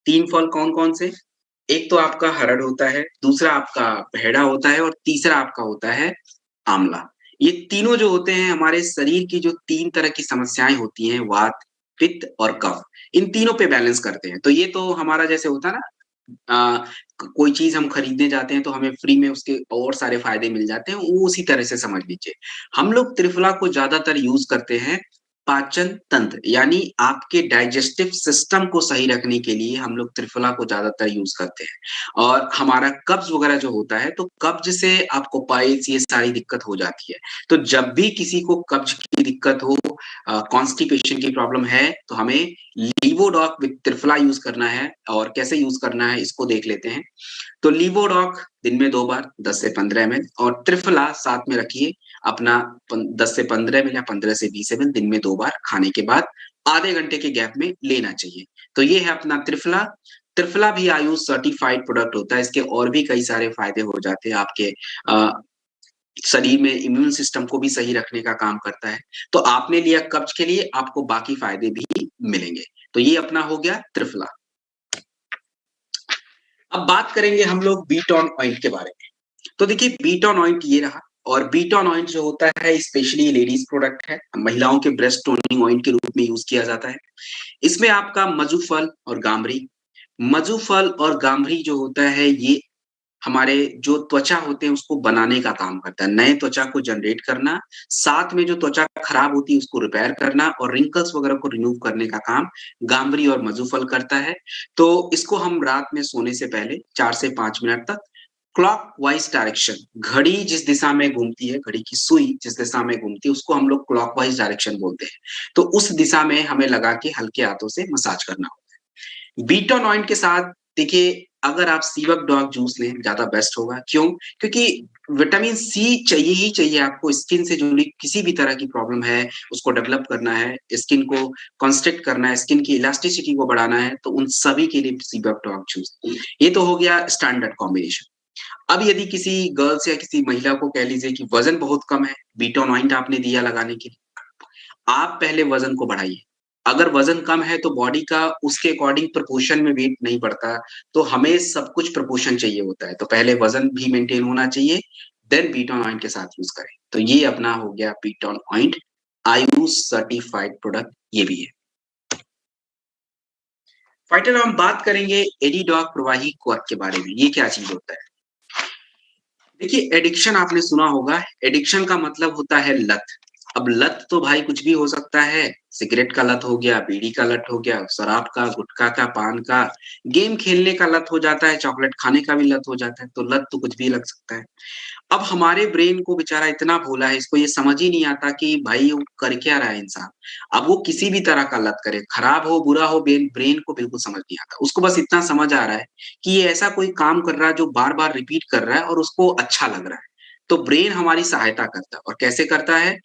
3 फल कौन-कौन से? एक तो आपका हरड़ होता है, दूसरा आपका पेड़ा होता है और तीसरा आपका होता है आँवला। ये तीनों जो होते हैं हमारे शरीर की जो 3 तरह की समस्याएँ होती हैं वात, पित्त और कफ, इन तीनों पे बैलेंस करते हैं। तो ये तो हमारा जैसे होता है ना अ, कोई चीज़ हम खरीदने जाते हैं तो हमें फ्री में उसके और सारे फ़ायदे मिल जाते हैं, वो उसी तरह से समझ लीजिए। हम लोग त्रिफला को ज़्यादातर यूज़ करते हैं पाचन तंत्र यानी आपके डाइजेस्टिव सिस्टम को सही रखने के लिए हम लोग त्रिफला को ज़्यादातर यूज़ करते हैं। और हमारा कब्ज़ वग़ैरह जो होता है, तो कब्ज़ से आपको पाइल्स ये सारी दिक्कत हो जाती है। तो जब भी किसी को कब्ज़ की दिक्कत हो कॉन्स्टिपेशन की प्रॉब्लम है, तो हमें लीवोडॉक विथ त्रिफला यूज़ करना है और कैसे यूज़ करना है इसको देख लेते हैं। तो लीवोडॉक दिन में 2 बार 10 से 15 एमएल और त्रिफला साथ में रखिए अपना 10 से 15 एमएल या 15 से 20 एमएल दिन में 2 बार खाने के बाद आधे घंटे के गैप में लेना चाहिए। तो ये है अपना त्रिफला। त्रिफला भी आयुष सर्टिफाइड प्रोडक्ट होता है, इसके और भी कई सारे फ़ायदे हो जाते हैं आपके अ, शरीर में इम्यून सिस्टम को भी सही रखने का काम करता है। तो आपने लिया कब्ज़ के लिए, आपको बाकी फ़ायदे भी मिलेंगे। तो ये अपना हो गया त्रिफला। अब बात करेंगे हम लोग बीटॉन ऑइंट के बारे में। तो देखिए बीटॉन ऑइंट ये रहा और बीटॉन ऑइंट जो होता है स्पेशली लेडीज़ प्रोडक्ट है। महिलाओं के ब्रेस्ट टोनिंग ऑइंट के रूप में यूज़ किया जाता है। इसमें आपका मधुफल और गाम्भरी मधुफल और गाम्भरी जो होता है ये हमारे जो त्वचा होते हैं उसको बनाने का काम करता है। नए त्वचा को जनरेट करना, साथ में जो त्वचा खराब होती है उसको रिपेयर करना और रिंकल्स वगैरह को रिमूव करने का काम गाम्भरी और मधुफल करता है। तो इसको हम रात में सोने से पहले 4 से 5 मिनट तक क्लॉकवाइज़ डायरेक्शन घड़ी जिस दिशा में घूमती है, घड़ी की सुई जिस दिशा में घूमती है उसको हम लोग क्लॉकवाइज़ डायरेक्शन बोलते हैं। तो उस दिशा में हमें लगा के हल्के हाथों से मसाज करना होता है। बीटॉन ऑइंट के साथ देखिए अगर आप सीवक डॉग जूस लें ज़्यादा बेस्ट होगा। क्यों? क्योंकि विटामिन सी चाहिए ही चाहिए आपको स्किन से जुड़ी किसी भी तरह की प्रॉब्लम है, उसको डेवलप करना है, स्किन को कंस्ट्रक्ट करना है, स्किन की इलास्टिसिटी को बढ़ाना है, तो उन सभी के लिए सीवक डॉग जूस। ये तो हो गया स्टैंडर्ड कॉम्बिनेशन। अब यदि किसी गर्ल्स या किसी महिला को कह लीजिए कि वज़न बहुत कम है, बीटोनॉइंट आपने दिया लगाने के लिए, आप पहले वज़न को बढ़ाइए। अगर वज़न कम है तो बॉडी का उसके अकॉर्डिंग प्रोपोर्शन में वेट नहीं बढ़ता, तो हमें सब कुछ प्रोपोर्शन चाहिए होता है। तो पहले वज़न भी मेंटेन होना चाहिए, देन बीटोनॉइंट के साथ यूज़ करें। तो ये अपना हो गया बीटोनॉइंट, आयुष सर्टिफाइड प्रोडक्ट ये भी है। फाइटर हम बात करेंगे एडिडॉग प्रवाही क्वाथ के बारे में, ये क्या चीज़ होता है? देखिए एडिक्शन आपने सुना होगा, एडिक्शन का मतलब होता है लत। अब लत तो भाई कुछ भी हो सकता है, सिगरेट का लत हो गया, बीड़ी का लत हो गया, शराब का, गुटखा का, पान का, गेम खेलने का लत हो जाता है, चॉकलेट खाने का भी लत हो जाता है, तो लत तो कुछ भी लग सकता है। अब हमारे ब्रेन को बेचारा इतना भोला है, इसको ये समझ ही नहीं आता कि भाई वो कर क्या रहा है इंसान। अब वो किसी भी तरह का लत करे, खराब हो, बुरा हो, ब्रेन ब्रेन को बिल्कुल समझ नहीं आता। उसको बस इतना समझ आ रहा है कि ये ऐसा कोई काम कर रहा है जो बार-बार रिपीट कर रहा है और उसको अच्छा लग रहा है। तो ब्रेन हमारी सहायता करता है और कैसे करता है?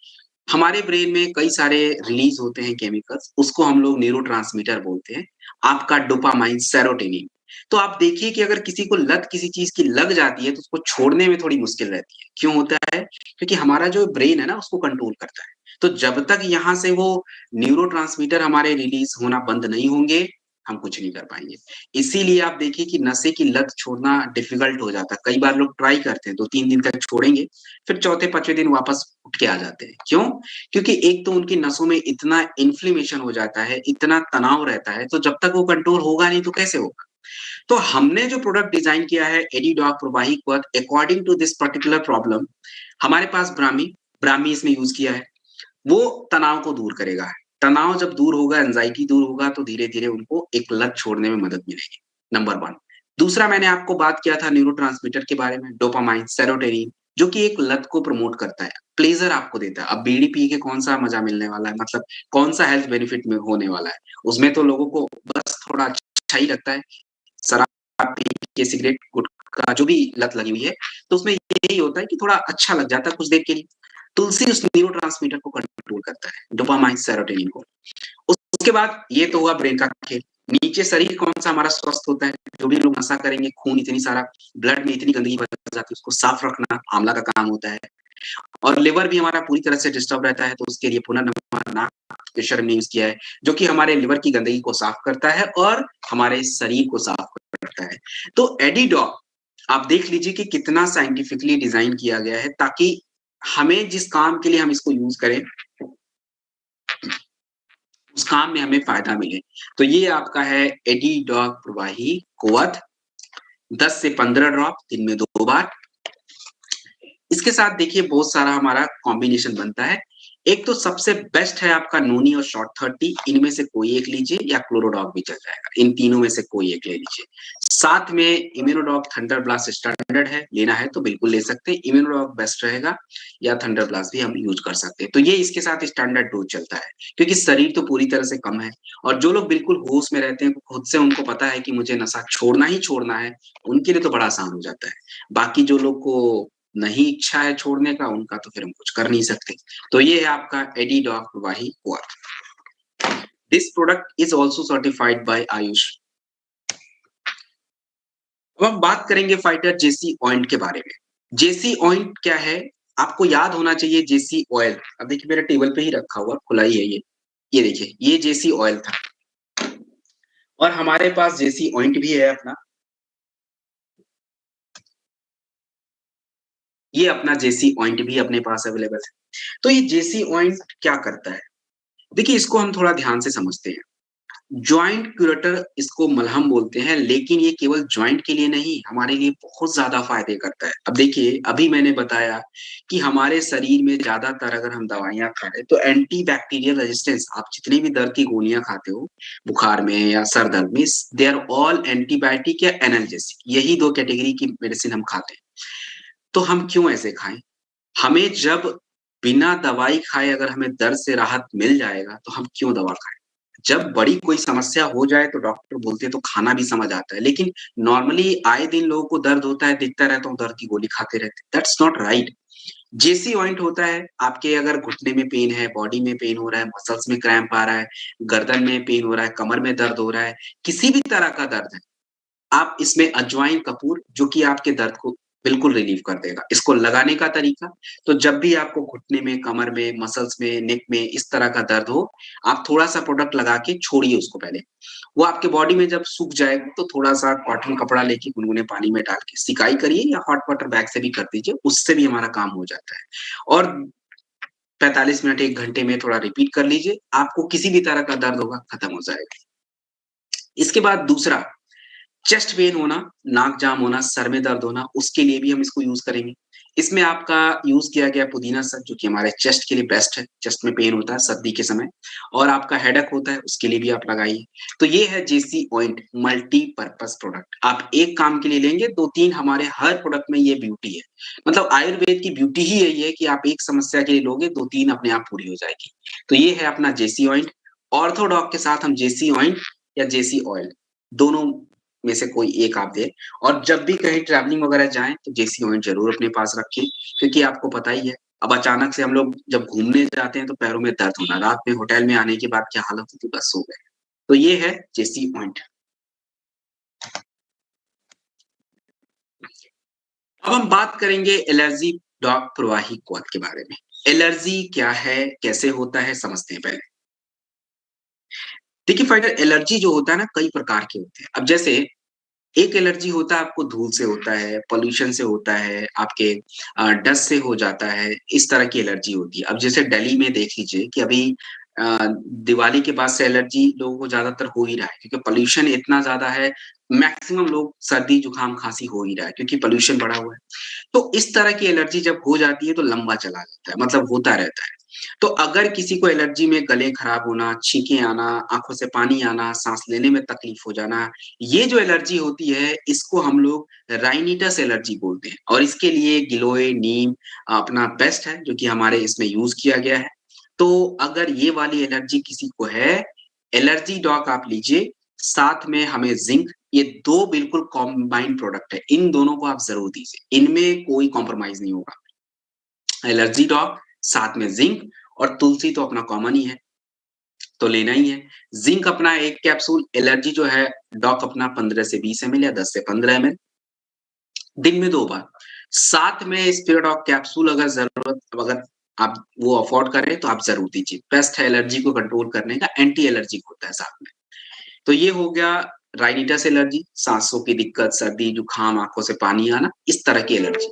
हमारे ब्रेन में कई सारे रिलीज़ होते हैं केमिकल्स, उसको हम लोग न्यूरोट्रांसमीटर बोलते हैं। आपका डोपामाइन, सेरोटोनिन। तो आप देखिए कि अगर किसी को लत किसी चीज़ की लग जाती है, तो उसको छोड़ने में थोड़ी मुश्किल रहती है। क्यों होता है? क्योंकि हमारा जो ब्रेन है ना, उसको कंट्रोल करता है। तो जब तक यहाँ से वो न्यूरोट्रांसमीटर हमारे रिलीज़ होना बंद नहीं होंगे, हम कुछ नहीं कर पाएँगे। इसीलिए आप देखिए कि नशे की लत छोड़ना डिफ़िकल्ट हो जाता है। कई बार लोग ट्राई करते हैं, 2-3 दिन तक छोड़ेंगे, फिर चौथे-पाँचवें दिन वापस उठ के आ जाते हैं। क्यों? क्योंकि एक तो उनकी नसों में इतना इन्फ्लेमेशन हो जाता है, इतना तनाव रहता है, तो जब तक वो कंट्रोल होगा नहीं तो कैसे होगा? तो हमने जो प्रोडक्ट डिज़ाइन किया है एडिडॉग प्रवाही क्वथ according to this particular problem, हमारे पास ब्राह्मी इसमें यूज़ किया है। वो तनाव को दूर करेगा। तनाव जब दूर होगा, एंग्ज़ायटी दूर होगा तो धीरे-धीरे उनको एक लत छोड़ने में मदद मिलेगी, नंबर 1। दूसरा मैंने आपको बात किया था न्यूरोट्रांसमीटर के बारे में, डोपामाइन, सेरोटोनिन जो कि एक लत को प्रमोट करता है, प्लेज़र आपको देता है। अब बीड़ी पी के कौन-सा मज़ा मिलने वाला है, मतलब कौन-सा हेल्थ बेनिफिट में होने वाला है। उसमें तो लोगों को बस थोड़ा अच्छा ही लगता है। शराब पी के सिगरेट, गुटखा जो भी लत लगी हुई है, तो उसमें यही होता है कि थोड़ा अच्छा लग जाता है कुछ देर के लिए। तुलसी उस न्यूरोट्रांसमीटर को कंट्रोल करता है, डोपामाइन, सेरोटोनिन को। उसके बाद ये तो हुआ ब्रेन का खेल। नीचे शरीर कौन-सा हमारा स्वस्थ होता है, जो भी लोग नशा करेंगे, खून इतनी सारा ब्लड में इतनी गंदगी भर जाती है, उसको साफ रखना आँवला का काम होता है। और लिवर भी हमारा पूरी तरह से डिस्टर्ब रहता है, तो उसके लिए पुनर्नवा नाक प्रेशर हमने यूज़ किया है, जो कि हमारे लिवर की गंदगी को साफ करता है और हमारे शरीर को साफ करता है। तो एडीडॉक आप देख लीजिए कि कितना साइंटिफिकली डिज़ाइन किया गया है ताकि हमें जिस काम के लिए हम इसको यूज़ करें, उस काम में हमें फ़ायदा मिले। तो ये आपका है एडीडॉक प्रवाही कुवत 10 से 15 ड्रॉप दिन में 2 बार। इसके साथ देखिए बहुत सारा हमारा कॉम्बिनेशन बनता है। एक तो सबसे बेस्ट है आपका नोनी और शॉर्ट 30 इनमें से कोई एक लीजिए या क्लोरोडॉग भी चल जाएगा। इन तीनों में से कोई एक ले लीजिए। साथ में इम्यूनोडॉग थंडर ब्लास्ट स्टैंडर्ड है, लेना है तो बिल्कुल ले सकते हैं। इम्यूनोडॉग बेस्ट रहेगा या थंडर ब्लास्ट भी हम यूज़ कर सकते हैं। तो ये इसके साथ स्टैंडर्ड डोज़ चलता है, क्योंकि शरीर तो पूरी तरह से कम है और जो लोग बिल्कुल होश में रहते हैं, खुद से उनको पता है कि मुझे नशा छोड़ना ही छोड़ना है, उनके लिए तो बड़ा आसान हो जाता है। बाकी जो लोग को नहीं इच्छा है छोड़ने का, उनका तो फिर हम कुछ कर नहीं सकते। तो ये है आपका एडीडॉक प्रवाही कुवत। This product is also certified by Ayush. अब हम बात करेंगे फाइटर जेसी ऑइंट के बारे में। जेसी ऑइंट क्या है? आपको याद होना चाहिए जेसी ऑयल। अब देखिए मेरे टेबल पे ही रखा हुआ, खुला ही है ये। ये देखिए, ये जेसी ऑयल था और हमारे पास जेसी ऑइंट भी है अपना। ये अपना जेसी ऑइंट भी अपने पास अवेलेबल है। तो ये जेसी ऑइंट क्या करता है? देखिए इसको हम थोड़ा ध्यान से समझते हैं। जॉइंट क्यूरेटर इसको मलहम बोलते हैं, लेकिन ये केवल जॉइंट के लिए नहीं, हमारे लिए बहुत ज़्यादा फ़ायदे करता है। अब देखिए, अभी मैंने बताया कि हमारे शरीर में ज़्यादातर अगर हम दवाइयाँ खा रहे हैं, तो एंटी बैक्टीरियल रेजिस्टेंस आप जितनी भी दर्द की गोलियाँ खाते हो, बुखार में या सर दर्द में, दे आर ऑल एंटीबायोटिक या एनाल्जेसिक, यही 2 कैटेगरी की मेडिसिन हम खाते हैं। तो हम क्यों ऐसे खाएँ? हमें जब बिना दवाई खाए अगर हमें दर्द से राहत मिल जाएगा, तो हम क्यों दवा खाएँ? जब बड़ी कोई समस्या हो जाए तो डॉक्टर बोलते हैं तो खाना भी समझ आता है, लेकिन नॉर्मली आए दिन लोगों को दर्द होता है, दिखता रहता हूँ, दर्द की गोली खाते रहते हैं। That's not right. जेसी ऑइंट होता है, आपके अगर घुटने में पेन है, बॉडी में पेन हो रहा है, मसल्स में क्रैम्प आ रहा है, गर्दन में पेन हो रहा है, कमर में दर्द हो रहा है, किसी भी तरह का दर्द है, आप इसमें अजवाइन कपूर जो कि आपके दर्द को बिल्कुल रिलीव कर देगा। इसको लगाने का तरीका, तो जब भी आपको घुटने में, कमर में, मसल्स में, नेक में इस तरह का दर्द हो, आप थोड़ा-सा प्रोडक्ट लगा के छोड़िए उसको पहले। वो आपके बॉडी में जब सूख जाएगा तो थोड़ा-सा कॉटन कपड़ा लेके गुनगुने पानी में डाल के सिकाई करिए या हॉट वाटर बैग से भी कर दीजिए, उससे भी हमारा काम हो जाता है। और 45 मिनट 1 घंटे में थोड़ा रिपीट कर लीजिए, आपको किसी भी तरह का दर्द होगा, खत्म हो जाएगा। इसके बाद दूसरा चेस्ट पेन होना, नाक जाम होना, सर में दर्द होना, उसके लिए भी हम इसको यूज़ करेंगे। इसमें आपका यूज़ किया गया पुदीना सर जो कि हमारे चेस्ट के लिए बेस्ट है, चेस्ट में पेन होता है सर्दी के समय और आपका हेडेक होता है, उसके लिए भी आप लगाइए। तो ये है जेसी ऑइंट मल्टीपर्पज़ प्रोडक्ट। आप एक काम के लिए लेंगे, 2-3 हमारे हर प्रोडक्ट में ये ब्यूटी है। मतलब आयुर्वेद की ब्यूटी ही यही है कि आप एक समस्या के लिए लोगे, 2-3 अपने आप पूरी हो जाएगी। तो ये है अपना जेसी ऑइंट। ऑर्थोडॉक के साथ हम जेसी ऑइंट या जेसी ऑयल दोनों में से कोई एक आप दें और जब भी कहीं ट्रैवलिंग वगैरह जाएँ तो जेसी ऑइंट ज़रूर अपने पास रखें, क्योंकि आपको पता ही है, अब अचानक से हम लोग जब घूमने जाते हैं तो पैरों में दर्द होना, रात में होटल में आने के बाद क्या हालत होती है, बस सो गए। तो ये है जेसी ऑइंट। अब हम बात करेंगे एलर्जी डॉग प्रवाही क्वाथ के बारे में। एलर्जी क्या है, कैसे होता है, समझते हैं पहले। देखिए फाइटर एलर्जी जो होता है ना कई प्रकार के होते हैं। अब जैसे एक एलर्जी होता है आपको धूल से होता है, पॉल्यूशन से होता है, आपके डस्ट से हो जाता है, इस तरह की एलर्जी होती है। अब जैसे दिल्ली में देख लीजिए कि अभी दिवाली के बाद से एलर्जी लोगों को ज़्यादातर हो ही रहा है क्योंकि पॉल्यूशन इतना ज़्यादा है, मैक्सिमम लोग सर्दी, जुकाम, खाँसी हो ही रहा है क्योंकि पॉल्यूशन बढ़ा हुआ है। तो इस तरह की एलर्जी जब हो जाती है तो लंबा चला जाता है, मतलब होता रहता है। तो अगर किसी को एलर्जी में गले खराब होना, छींकें आना, आँखों से पानी आना, साँस लेने में तकलीफ हो जाना, ये जो एलर्जी होती है इसको हम लोग राइनिटस एलर्जी बोलते हैं और इसके लिए गिलोय, नीम अपना बेस्ट है जो कि हमारे इसमें यूज़ किया गया है। तो अगर ये वाली एलर्जी किसी को है, एलर्जी डॉग आप लीजिए, साथ में हमें ज़िंक ये 2 बिल्कुल कॉम्बाइंड प्रोडक्ट है। इन दोनों को आप ज़रूर दीजिए, इनमें कोई कॉम्प्रोमाइज़ नहीं होगा। एलर्जी ड्रॉप, साथ में ज़िंक और तुलसी तो अपना कॉमन ही है, तो लेना ही है। ज़िंक अपना 1 कैप्सूल, एलर्जी जो है डॉक अपना 15 से 20 एमएल या 10 से 15 एमएल, दिन में 2 बार। साथ में स्पिरिडॉक कैप्सूल अगर आप वो अफोर्ड करें तो आप ज़रूर दीजिए। बेस्ट है एलर्जी को कंट्रोल करने का, एंटी एलर्जिक होता है साथ में। तो ये हो गया राइनिटस एलर्जी, सांसों की दिक्कत, सर्दी, जुकाम, आँखों से पानी आना, इस तरह की एलर्जी।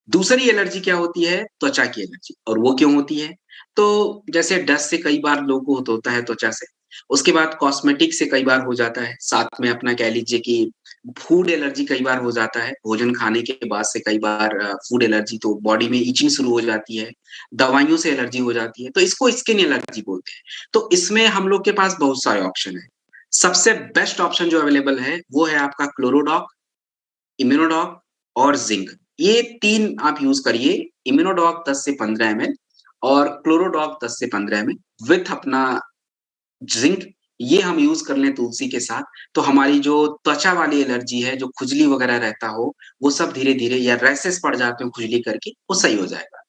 दूसरी एलर्जी क्या होती है? त्वचा की एलर्जी और वो क्यों होती है? तो जैसे डस्ट से कई बार लोगों को होता है त्वचा से, उसके बाद कॉस्मेटिक से कई बार हो जाता है, साथ में अपना कह लीजिए कि फूड एलर्जी कई बार हो जाता है, भोजन खाने के बाद से कई बार फूड एलर्जी तो बॉडी में इचिंग शुरू हो जाती है, दवाइयों से एलर्जी हो जाती है, तो इसको स्किन एलर्जी बोलते हैं। तो इसमें हम लोग के पास बहुत सारे ऑप्शन हैं। सबसे बेस्ट ऑप्शन जो अवेलेबल है, वो है आपका क्लोरोडॉक, इम्यूनोडॉक और ज़िंक। ये 3 आप यूज़ करिए, इम्यूनोडॉक 10 से 15 एमएल और क्लोरोडॉक 10 से 15 एमएल विथ अपना ज़िंक, ये हम यूज़ कर लें तुलसी के साथ, तो हमारी जो त्वचा वाली एलर्जी है, जो खुजली वगैरह रहता हो, वो सब धीरे-धीरे या रैशेज़ पड़ जाते हो खुजली करके, वो सही हो जाएगा।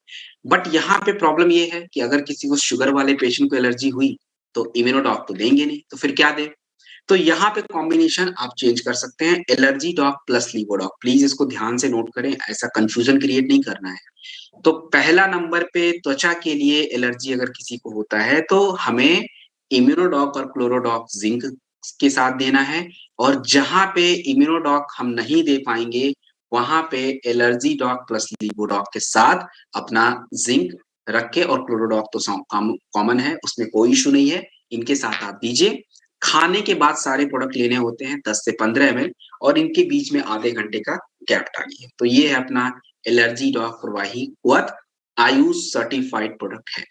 बट यहाँ पे प्रॉब्लम ये है कि अगर किसी को शुगर वाले पेशेंट को एलर्जी हुई, तो इम्यूनोडॉक तो देंगे नहीं, तो फिर क्या दें? तो यहाँ पे कॉम्बिनेशन आप चेंज कर सकते हैं, एलर्जी डॉक प्लस लीवोडॉक। प्लीज़ इसको ध्यान से नोट करें, ऐसा कन्फ्यूज़न क्रिएट नहीं करना है। तो पहला नंबर पे त्वचा के लिए एलर्जी अगर किसी को होता है, तो हमें इम्यूनोडॉक और क्लोरोडॉक ज़िंक के साथ देना है और जहाँ पे इम्यूनोडॉक हम नहीं दे पाएँगे, वहाँ पे एलर्जी डॉक प्लस लीवोडॉक के साथ अपना ज़िंक रख के और क्लोरोडॉक तो कॉमन है, उसमें कोई इश्यू नहीं है, इनके साथ आप दीजिए। खाने के बाद सारे प्रोडक्ट लेने होते हैं 10 से 15 एमएल और इनके बीच में आधे घंटे का गैप डालिए। तो ये है अपना एलर्जी डॉक प्रवाही क्वथ आयुष सर्टिफाइड प्रोडक्ट है।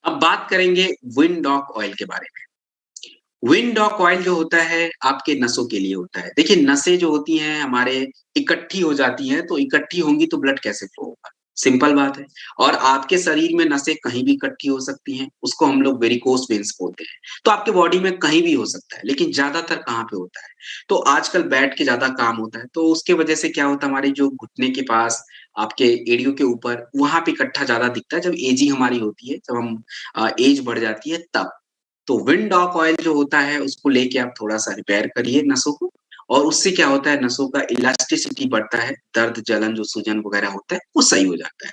अब बात करेंगे विंड डॉक ऑयल के बारे में। विंड डॉक ऑयल जो होता है आपके नसों के लिए होता है। देखिए नसें जो होती हैं हमारे इकट्ठी हो जाती हैं, तो इकट्ठी होंगी तो ब्लड कैसे फ्लो होगा? सिंपल बात है। और आपके शरीर में नसें कहीं भी इकट्ठी हो सकती हैं, उसको हम लोग वेरिकोस वेन्स बोलते हैं। तो आपके बॉडी में कहीं भी हो सकता है, लेकिन ज़्यादातर कहाँ पे होता है? तो आजकल बैठ के ज़्यादा काम होता है, तो उसके वजह से क्या होता है हमारे जो घुटने के पास, आपके एड़ियों के ऊपर, वहाँ पे इकट्ठा ज़्यादा दिखता है जब एजिंग हमारी होती है, जब हम एज बढ़ जाती है तब। तो विंड डॉक ऑयल जो होता है उसको लेके आप थोड़ा-सा रिपेयर करिए नसों को और उससे क्या होता है नसों का इलास्टिसिटी बढ़ता है, दर्द, जलन जो सूजन वगैरह होता है, वो सही हो जाता है।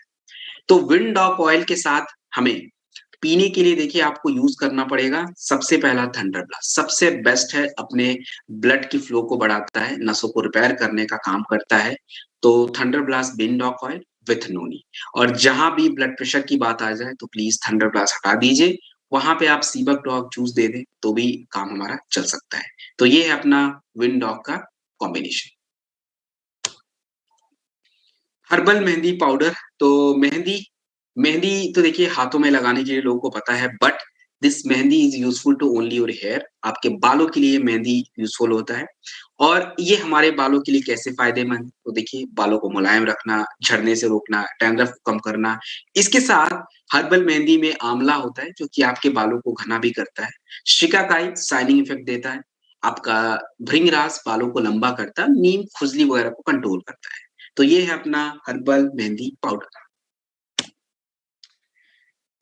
तो विंड डॉक ऑयल के साथ हमें पीने के लिए देखिए आपको यूज़ करना पड़ेगा सबसे पहला थंडर ब्लास्ट सबसे बेस्ट है अपने ब्लड की फ्लो को बढ़ाता है, नसों को रिपेयर करने का काम करता है। तो thunder blast wind doc oil with noni और जहाँ भी ब्लड प्रेशर की बात आ जाए तो प्लीज़ थंडर ब्लास्ट हटा दीजिए। वहाँ पे आप सीबक डॉग जूस दे दें तो भी काम हमारा चल सकता है। तो ये है अपना विंड डॉग का कॉम्बिनेशन। हर्बल मेहंदी पाउडर तो मेहंदी मेहंदी तो देखिए हाथों में लगाने के लिए लोगों को पता है but this mehndi is useful to only your hair आपके बालों के लिए मेहंदी यूजफुल होता है और ये हमारे बालों के लिए कैसे फायदेमंद तो देखिए बालों को मुलायम रखना झड़ने से रोकना डैंड्रफ को कम करना इसके साथ हर्बल मेहंदी में आंवला होता है जो कि आपके बालों को घना भी करता है शिकाकाई शाइनिंग इफेक्ट देता है आपका भृंगराज बालों को लंबा करता है नीम खुजली वगैरह को कंट्रोल करता है तो ये है अपना हर्बल मेहंदी पाउडर।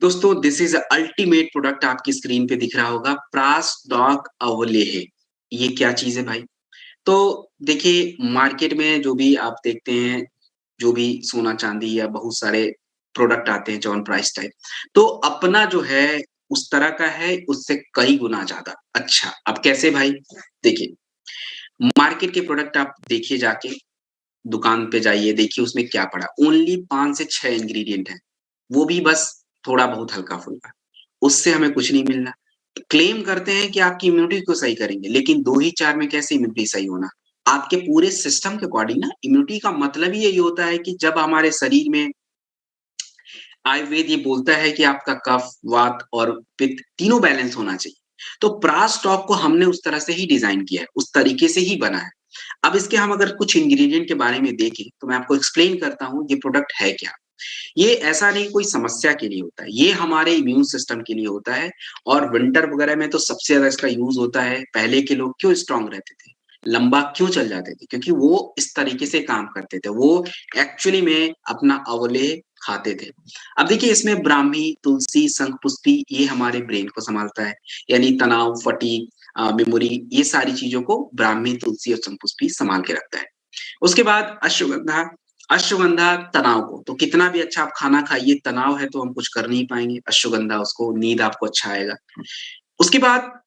दोस्तों दिस इज अल्टीमेट प्रोडक्ट आपकी स्क्रीन पे दिख रहा होगा प्रास डॉक अवलेह। ये क्या चीज़ है भाई? तो देखिए मार्केट में जो भी आप देखते हैं, जो भी सोना-चांदी या बहुत सारे प्रोडक्ट आते हैं जॉन प्राइस टाइप, तो अपना जो है उस तरह का है, उससे कई गुना ज़्यादा। अच्छा, अब कैसे भाई? देखिए, मार्केट के प्रोडक्ट आप देखिए जाके दुकान पे जाइए, देखिए उसमें क्या पड़ा, ओनली 5 से 6 इंग्रीडिएंट हैं, वो भी बस थोड़ा-बहुत हल्का-फुल्का, उससे हमें कुछ नहीं मिलना। क्लेम करते हैं कि आपकी इम्यूनिटी को सही करेंगे, लेकिन 2 ही 4 में कैसे इम्यूनिटी सही होना? आपके पूरे सिस्टम के अकॉर्डिंग ना इम्यूनिटी का मतलब ही यही होता है कि जब हमारे शरीर में आयुर्वेद ये बोलता है कि आपका कफ, वात और पित्त तीनों बैलेंस होना चाहिए। तो प्रास टॉक को हमने उस तरह से ही डिज़ाइन किया है, उस तरीके से ही बना है। अब इसके हम अगर कुछ इंग्रीडिएंट के बारे में देखें, तो मैं आपको एक्सप्लेन करता हूँ ये प्रोडक्ट है क्या? ये ऐसा नहीं कोई समस्या के लिए होता है, ये हमारे इम्यून सिस्टम के लिए होता है और विंटर वगैरह में तो सबसे ज़्यादा इसका यूज़ होता है। पहले के लोग क्यों स्ट्रॉन्ग रहते थे? लंबा क्यों चल जाते थे? क्योंकि वो इस तरीके से काम करते थे। वो एक्चुअली में अपना अवलेह खाते थे। अब देखिए इसमें ब्राह्मी, तुलसी, शंखपुष्पी ये हमारे ब्रेन को सँभालता है। यानी तनाव, फटीग मेमोरी ये सारी चीज़ों को ब्राह्मी, तुलसी और शंखपुष्पी सँभाल के रखता है। उसके बाद अश्वगंधा, अश्वगंधा तनाव को, तो कितना भी अच्छा आप खाना खाइए, तनाव है तो हम कुछ कर नहीं पाएँगे, अश्वगंधा उसको नींद आपको अच्छा आएगा। उसके बाद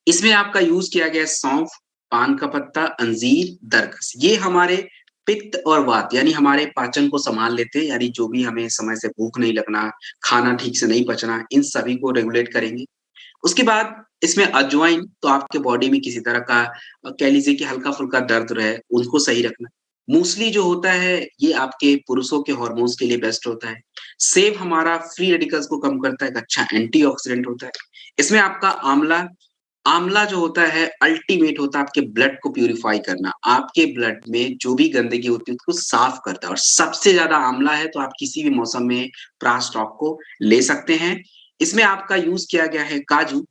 इसमें आपका यूज़ किया गया है सौंफ, पान का पत्ता, अंजीर, दरकस। ये हमारे पित्त और वात यानी हमारे पाचन को सँभाल लेते हैं, यानी जो भी हमें समय से भूख नहीं लगना, खाना ठीक से नहीं पचना, इन सभी को रेगुलेट करेंगे। उसके बाद इसमें अजवाइन तो आपके बॉडी में किसी तरह का कह लीजिए कि हल्का-फुल्का दर्द रहे, उसको सही रखना। मूसली जो होता है, ये आपके पुरुषों के हार्मोन्स के लिए बेस्ट होता है। सेब हमारा फ्री रेडिकल्स को कम करता है, एक अच्छा एंटीऑक्सीडेंट होता है। इसमें आपका आंवला, आंवला जो होता है अल्टीमेट होता है आपके ब्लड को प्यूरिफाई करना। आपके ब्लड में जो भी गंदगी होती है उसको साफ करता है और सबसे ज़्यादा आंवला है तो आप किसी भी मौसम में प्रासटॉक को ले सकते हैं। इसमें आपका यूज़ किया गया है काजू,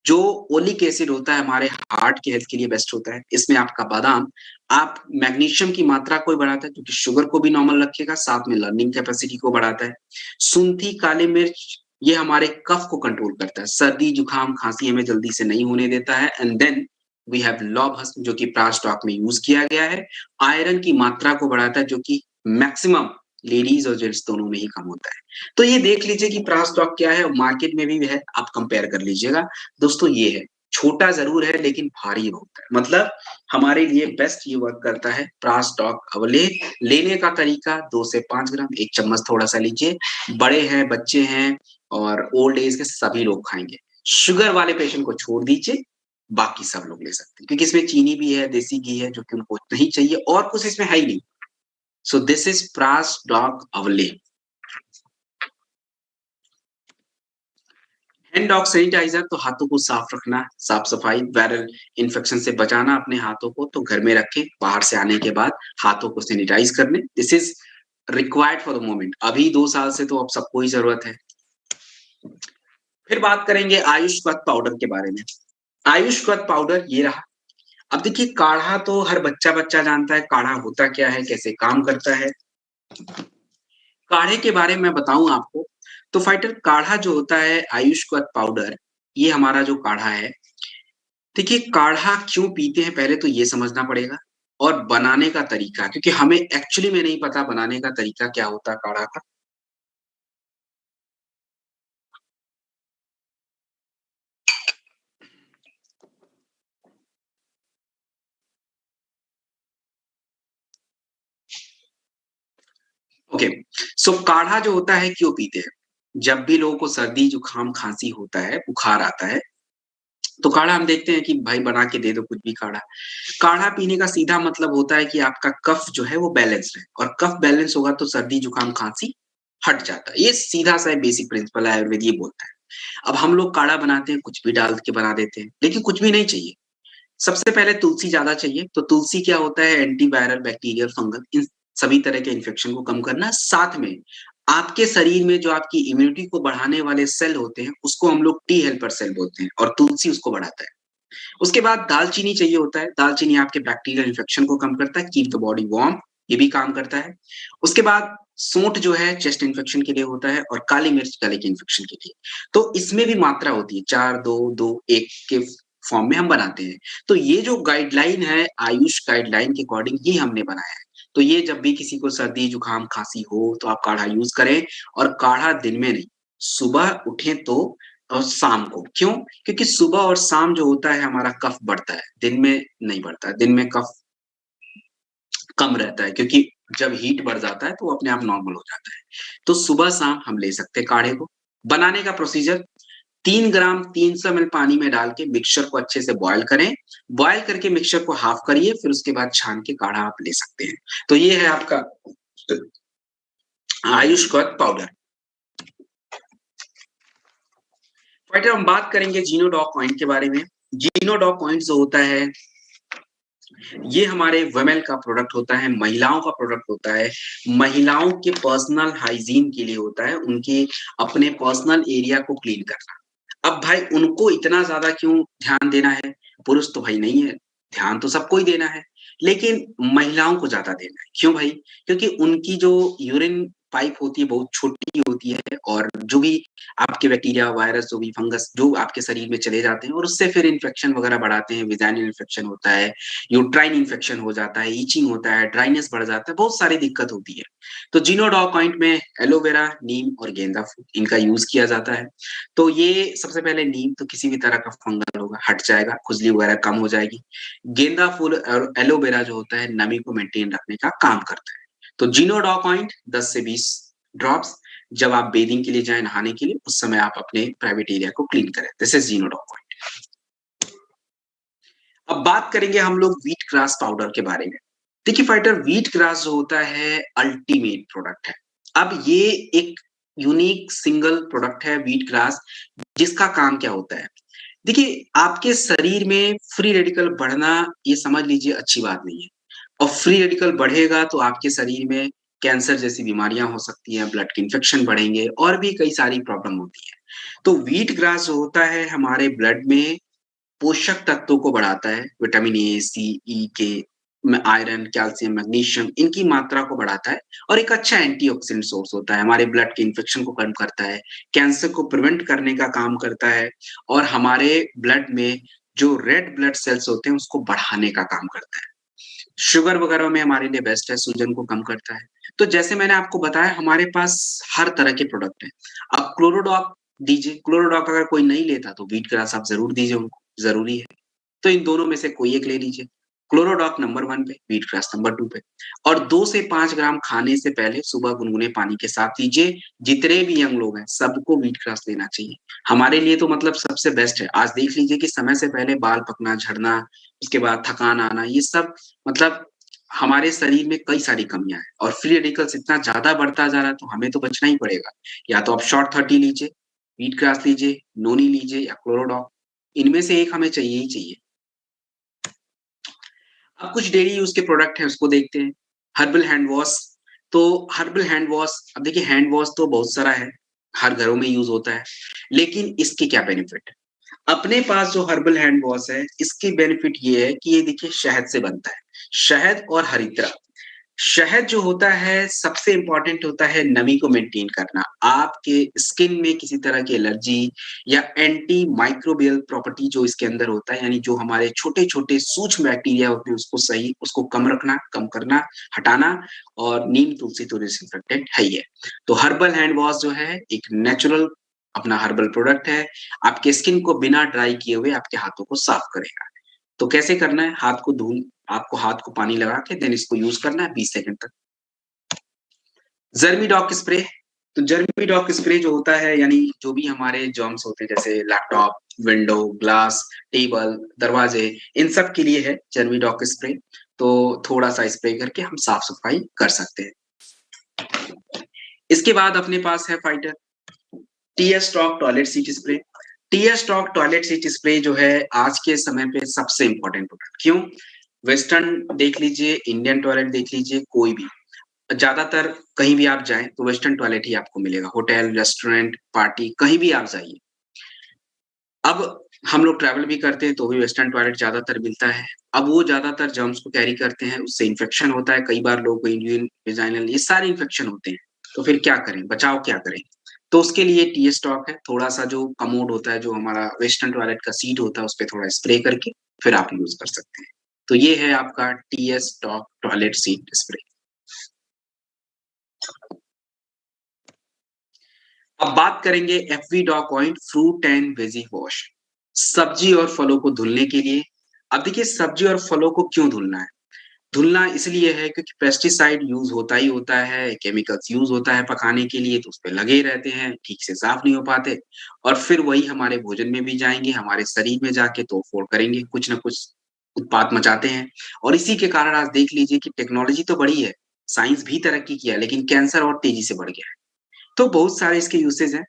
जो ओलिक एसिड होता है हमारे हार्ट के हेल्थ के लिए बेस्ट होता है। इसमें आपका बादाम, आप मैग्नीशियम की मात्रा को बढ़ाता है क्योंकि शुगर को भी नॉर्मल रखेगा, साथ में लर्निंग कैपेसिटी को बढ़ाता है। सूंठी, काली मिर्च ये हमारे कफ को कंट्रोल करता है। सर्दी, जुकाम, खाँसी हमें जल्दी से नहीं होने देता है एंड देन वी हैव लौह जो कि प्रासटॉक में यूज़ किया गया है। आयरन की मात्रा को बढ़ाता है जो कि मैक्सिमम लेडीज़ और जेंट्स दोनों में ही कम होता है। तो ये देख लीजिए कि प्रासटॉक क्या है और मार्केट में भी है, आप कंपेयर कर लीजिएगा। दोस्तों ये है, छोटा ज़रूर है लेकिन भारी बहुत है। मतलब हमारे लिए बेस्ट ये वर्क करता है प्रासटॉक अवलेह। लेने का तरीका 2 से 5 ग्राम, 1 चम्मच थोड़ा-सा लीजिए। बड़े हैं, बच्चे हैं और ओल्ड एज के सभी लोग खाएँगे। शुगर वाले पेशेंट को छोड़ दीजिए, बाकी सब लोग ले सकते हैं क्योंकि इसमें चीनी भी है, देसी घी है जो कि उनको नहीं चाहिए और कुछ इसमें है ही नहीं। सो दिस इज़ प्रासडॉक अवलेह। हैंड ऑफ सैनिटाइज़र तो हाथों को साफ रखना, साफ-सफाई, वायरल इन्फेक्शन से बचाना अपने हाथों को, तो घर में रखें, बाहर से आने के बाद हाथों को सैनिटाइज़ कर लें। This is required for the moment. अभी 2 साल से तो अब सबको ही ज़रूरत है। फिर बात करेंगे आयुष्वत पाउडर के बारे में। आयुष्वत पाउडर ये रहा। अब देखिए काढ़ा तो हर बच्चा-बच्चा जानता है, काढ़ा होता क्या है, कैसे काम करता है। काढ़े के बारे में बताऊँ आपको, तो फाइटर काढ़ा जो होता है आयुष्वत पाउडर, ये हमारा जो काढ़ा है, देखिए काढ़ा क्यों पीते हैं पहले तो ये समझना पड़ेगा और बनाने का तरीका क्योंकि हमें एक्चुअली में नहीं पता बनाने का तरीका क्या होता है काढ़ा का। ओके, सो काढ़ा जो होता है क्यों पीते हैं? जब भी लोगों को सर्दी, जुकाम, खाँसी होता है, बुखार आता है, तो काढ़ा हम देखते हैं कि भाई बना के दे दो कुछ भी काढ़ा। काढ़ा पीने का सीधा मतलब होता है कि आपका कफ जो है वो बैलेंस रहे और कफ बैलेंस होगा तो सर्दी, जुकाम, खाँसी हट जाता है। ये सीधा-सा बेसिक प्रिंसिपल है, आयुर्वेद ये बोलता है। अब हम लोग काढ़ा बनाते हैं, कुछ भी डाल के बना देते हैं, लेकिन कुछ भी नहीं चाहिए। सबसे पहले तुलसी ज़्यादा चाहिए, तो तुलसी क्या होता है एंटीवायरल, बैक्टीरियल, फंगल इन सभी तरह के इन्फेक्शन को कम करना, साथ में आपके शरीर में जो आपकी इम्यूनिटी को बढ़ाने वाले सेल होते हैं, उसको हम लोग टी हेल्पर सेल बोलते हैं और तुलसी उसको बढ़ाता है। उसके बाद दालचीनी चाहिए होता है, दालचीनी आपके बैक्टीरियल इन्फेक्शन को कम करता है, कीप द बॉडी वार्म ये भी काम करता है। उसके बाद सूंठ जो है चेस्ट इन्फेक्शन के लिए होता है और काली मिर्च गले के इन्फेक्शन के लिए। तो इसमें भी मात्रा होती है 4, 2, 2, 1 के फॉर्म में हम बनाते हैं। तो ये जो गाइडलाइन है आयुष गाइडलाइन के अकॉर्डिंग ही हमने बनाया है। तो ये जब भी किसी को सर्दी, जुकाम, खाँसी हो तो आप काढ़ा यूज़ करें और काढ़ा दिन में नहीं, सुबह उठें तो और शाम को। क्यों? क्योंकि सुबह और शाम जो होता है हमारा कफ बढ़ता है, दिन में नहीं बढ़ता है। दिन में कफ कम रहता है क्योंकि जब हीट बढ़ जाता है तो वो अपने आप नॉर्मल हो जाता है। तो सुबह-शाम हम ले सकते हैं काढ़े को। बनाने का प्रोसीजर 3 ग्राम 300 एमएल पानी में डाल के मिक्सचर को अच्छे से बॉयल करें। बॉयल करके मिक्सचर को हाफ करिए, फिर उसके बाद छान के काढ़ा आप ले सकते हैं। तो ये है आपका आयुष्वत पाउडर। फाइटर हम बात करेंगे जीनोडॉक ऑइंट के बारे में। जीनोडॉक ऑइंट जो होता है ये हमारे वुमेन का प्रोडक्ट होता है, महिलाओं का प्रोडक्ट होता है। महिलाओं के पर्सनल हाइजीन के लिए होता है, उनके अपने पर्सनल एरिया को क्लीन करना। अब भाई उनको इतना ज़्यादा क्यों ध्यान देना है? पुरुष तो भाई नहीं है, ध्यान तो सबको ही देना है, लेकिन महिलाओं को ज़्यादा देना है। क्यों भाई? क्योंकि उनकी जो यूरिन पाइप होती है बहुत छोटी होती है और जो भी आपके बैक्टीरिया, वायरस, जो भी फंगस जो आपके शरीर में चले जाते हैं और उससे फिर इन्फेक्शन वगैरह बढ़ाते हैं, वेजाइनल इन्फेक्शन होता है, यूट्राइन इन्फेक्शन हो जाता है, ईचिंग होता है, ड्राइनेस बढ़ जाता है, बहुत सारी दिक्कत होती है। तो जिनोडॉक ऑइंट में एलोवेरा, नीम और गेंदा फूल इनका यूज़ किया जाता है। तो ये सबसे पहले नीम तो किसी भी तरह का फंगल होगा, हट जाएगा, खुजली वगैरह कम हो जाएगी। गेंदा फूल और एलोवेरा जो होता है नमी को मेंटेन रखने का काम करता है। तो जिनोडॉक ऑइंट 10 से 20 ड्रॉप्स जब आप बेदिंग के लिए जाएँ, नहाने के लिए, उस समय आप अपने प्राइवेट एरिया को क्लीन करें। दिस इज़ जिनोडॉक ऑइंट। अब बात करेंगे हम लोग व्हीट ग्रास पाउडर के बारे में। देखिए फाइटर, व्हीट ग्रास जो होता है अल्टीमेट प्रोडक्ट है। अब ये एक यूनिक सिंगल प्रोडक्ट है व्हीट ग्रास, जिसका काम क्या होता है? देखिए, आपके शरीर में फ्री रेडिकल बढ़ना ये समझ लीजिए अच्छी बात नहीं है और फ्री रेडिकल बढ़ेगा तो आपके शरीर में कैंसर जैसी बीमारियाँ हो सकती हैं, ब्लड के इन्फेक्शन बढ़ेंगे और भी कई सारी प्रॉब्लम होती है। तो व्हीट ग्रास जो होता है हमारे ब्लड में पोषक तत्वों को बढ़ाता है, विटामिन ए, सी, ई, के में आयरन, कैल्शियम, मैग्नीशियम इनकी मात्रा को बढ़ाता है और एक अच्छा एंटीऑक्सीडेंट सोर्स होता है, हमारे ब्लड के इन्फेक्शन को कम करता है, कैंसर को प्रिवेंट करने का काम करता है और हमारे ब्लड में जो रेड ब्लड सेल्स होते हैं उसको बढ़ाने का काम करता है। शुगर वगैरह में हमारे लिए बेस्ट है, सूजन को कम करता है। तो जैसे मैंने आपको बताया हमारे पास हर तरह के प्रोडक्ट हैं। आप क्लोरोडॉक दीजिए, क्लोरोडॉक अगर कोई नहीं लेता तो व्हीट ग्रास आप ज़रूर दीजिए उनको, ज़रूरी है। तो इन दोनों में से कोई एक ले लीजिए। क्लोरोडॉक नंबर 1 पे, व्हीट ग्रास नंबर 2 पे और 2 से 5 ग्राम खाने से पहले सुबह गुनगुने पानी के साथ लीजिए। जितने भी यंग लोग हैं, सबको व्हीट ग्रास लेना चाहिए। हमारे लिए तो मतलब सबसे बेस्ट है। आज देख लीजिए कि समय से पहले बाल पकना, झड़ना, उसके बाद थकान आना, ये सब मतलब हमारे शरीर में कई सारी कमियाँ हैं और फ्री रेडिकल्स इतना ज़्यादा बढ़ता जा रहा है, तो हमें तो बचना ही पड़ेगा। या तो आप शॉर्ट 30 लीजिए, व्हीट ग्रास लीजिए, नोनी लीजिए या क्लोरोडॉक। इनमें से एक हमें चाहिए ही चाहिए। अब कुछ डेली यूज़ के प्रोडक्ट हैं उसको देखते हैं। हर्बल हैंड वॉश, तो हर्बल हैंड वॉश अब देखिए हैंड वॉश तो बहुत सारा है, हर घरों में यूज़ होता है। लेकिन इसके क्या बेनिफिट है? अपने पास जो हर्बल हैंड वॉश है, इसकी बेनिफिट ये है कि ये देखिए शहद से बनता है। शहद और हरिद्रा। शहद जो होता है सबसे इम्पोर्टेंट होता है नमी को मेंटेन करना। आपके स्किन में किसी तरह की एलर्जी या एंटी माइक्रोबियल प्रॉपर्टी जो इसके अंदर होता है, यानी जो हमारे छोटे-छोटे सूक्ष्म बैक्टीरिया होते हैं उसको सही उसको कम रखना, कम करना, हटाना और नीम तुलसी तो डिसइंफेक्टेंट है ही है। तो हर्बल हैंड वॉश जो है एक नेचुरल अपना हर्बल प्रोडक्ट है। आपके स्किन को बिना ड्राई किए हुए आपके हाथों को साफ करेगा। तो कैसे करना है? आपको हाथ को पानी लगा के देन इसको यूज़ करना है 20 सेकंड तक। ज़र्मीडॉक स्प्रे, तो ज़र्मीडॉक स्प्रे जो होता है यानी जो भी हमारे जर्म्स होते हैं जैसे लैपटॉप, विंडो, ग्लास, टेबल, दरवाजे इन सब के लिए है ज़र्मीडॉक स्प्रे। तो थोड़ा-सा स्प्रे करके हम साफ-सफाई कर सकते हैं। इसके बाद अपने पास है fighter TS stock toilet seat spray. TS stock toilet seat spray जो है आज के समय पे सबसे इम्पोर्टेंट प्रोडक्ट क्यों? वेस्टर्न देख लीजिए, इंडियन टॉयलेट देख लीजिए, कोई भी। ज़्यादातर कहीं भी आप जाएँ तो वेस्टर्न टॉयलेट ही आपको मिलेगा। होटल, रेस्टोरेंट, पार्टी कहीं भी आप जाइए। अब हम लोग ट्रैवल भी करते हैं तो भी वेस्टर्न टॉयलेट ज़्यादातर मिलता है। अब वो ज़्यादातर जर्म्स को कैरी करते हैं, उससे इन्फेक्शन होता है। कई बार लोगों को यूरिन, वेजाइनल ये सारे इन्फेक्शन होते हैं। तो फिर क्या करें? बचाव क्या करें? तो उसके लिए टी स्टॉक है, थोड़ा-सा जो कमोड होता है, जो हमारा वेस्टर्न टॉयलेट का सीट होता है, उसपे थोड़ा स्प्रे करके फिर आप यूज़ कर सकते हैं। तो ये है आपका TS stock toilet seat spray. अब बात करेंगे FV doc oint fruit and veggie wash. सब्जी और फलों को धुलने के लिए। अब देखिए सब्जी और फलों को क्यों धुलना है? धुलना इसलिए है क्योंकि पेस्टिसाइड यूज़ होता ही होता है, केमिकल्स यूज़ होता है पकाने के लिए तो उसपे लगे ही रहते हैं, ठीक से साफ नहीं हो पाते और फिर वही हमारे भोजन में भी जाएँगे, हमारे शरीर में जाके तोड़-फोड़ करेंगे, कुछ न कुछ उत्पात मचाते हैं और इसी के कारण आज देख लीजिए कि टेक्नोलॉजी तो बढ़ी है, साइंस भी तरक्की किया है, लेकिन कैंसर और तेज़ी से बढ़ गया है। तो बहुत सारे इसके यूसेज हैं।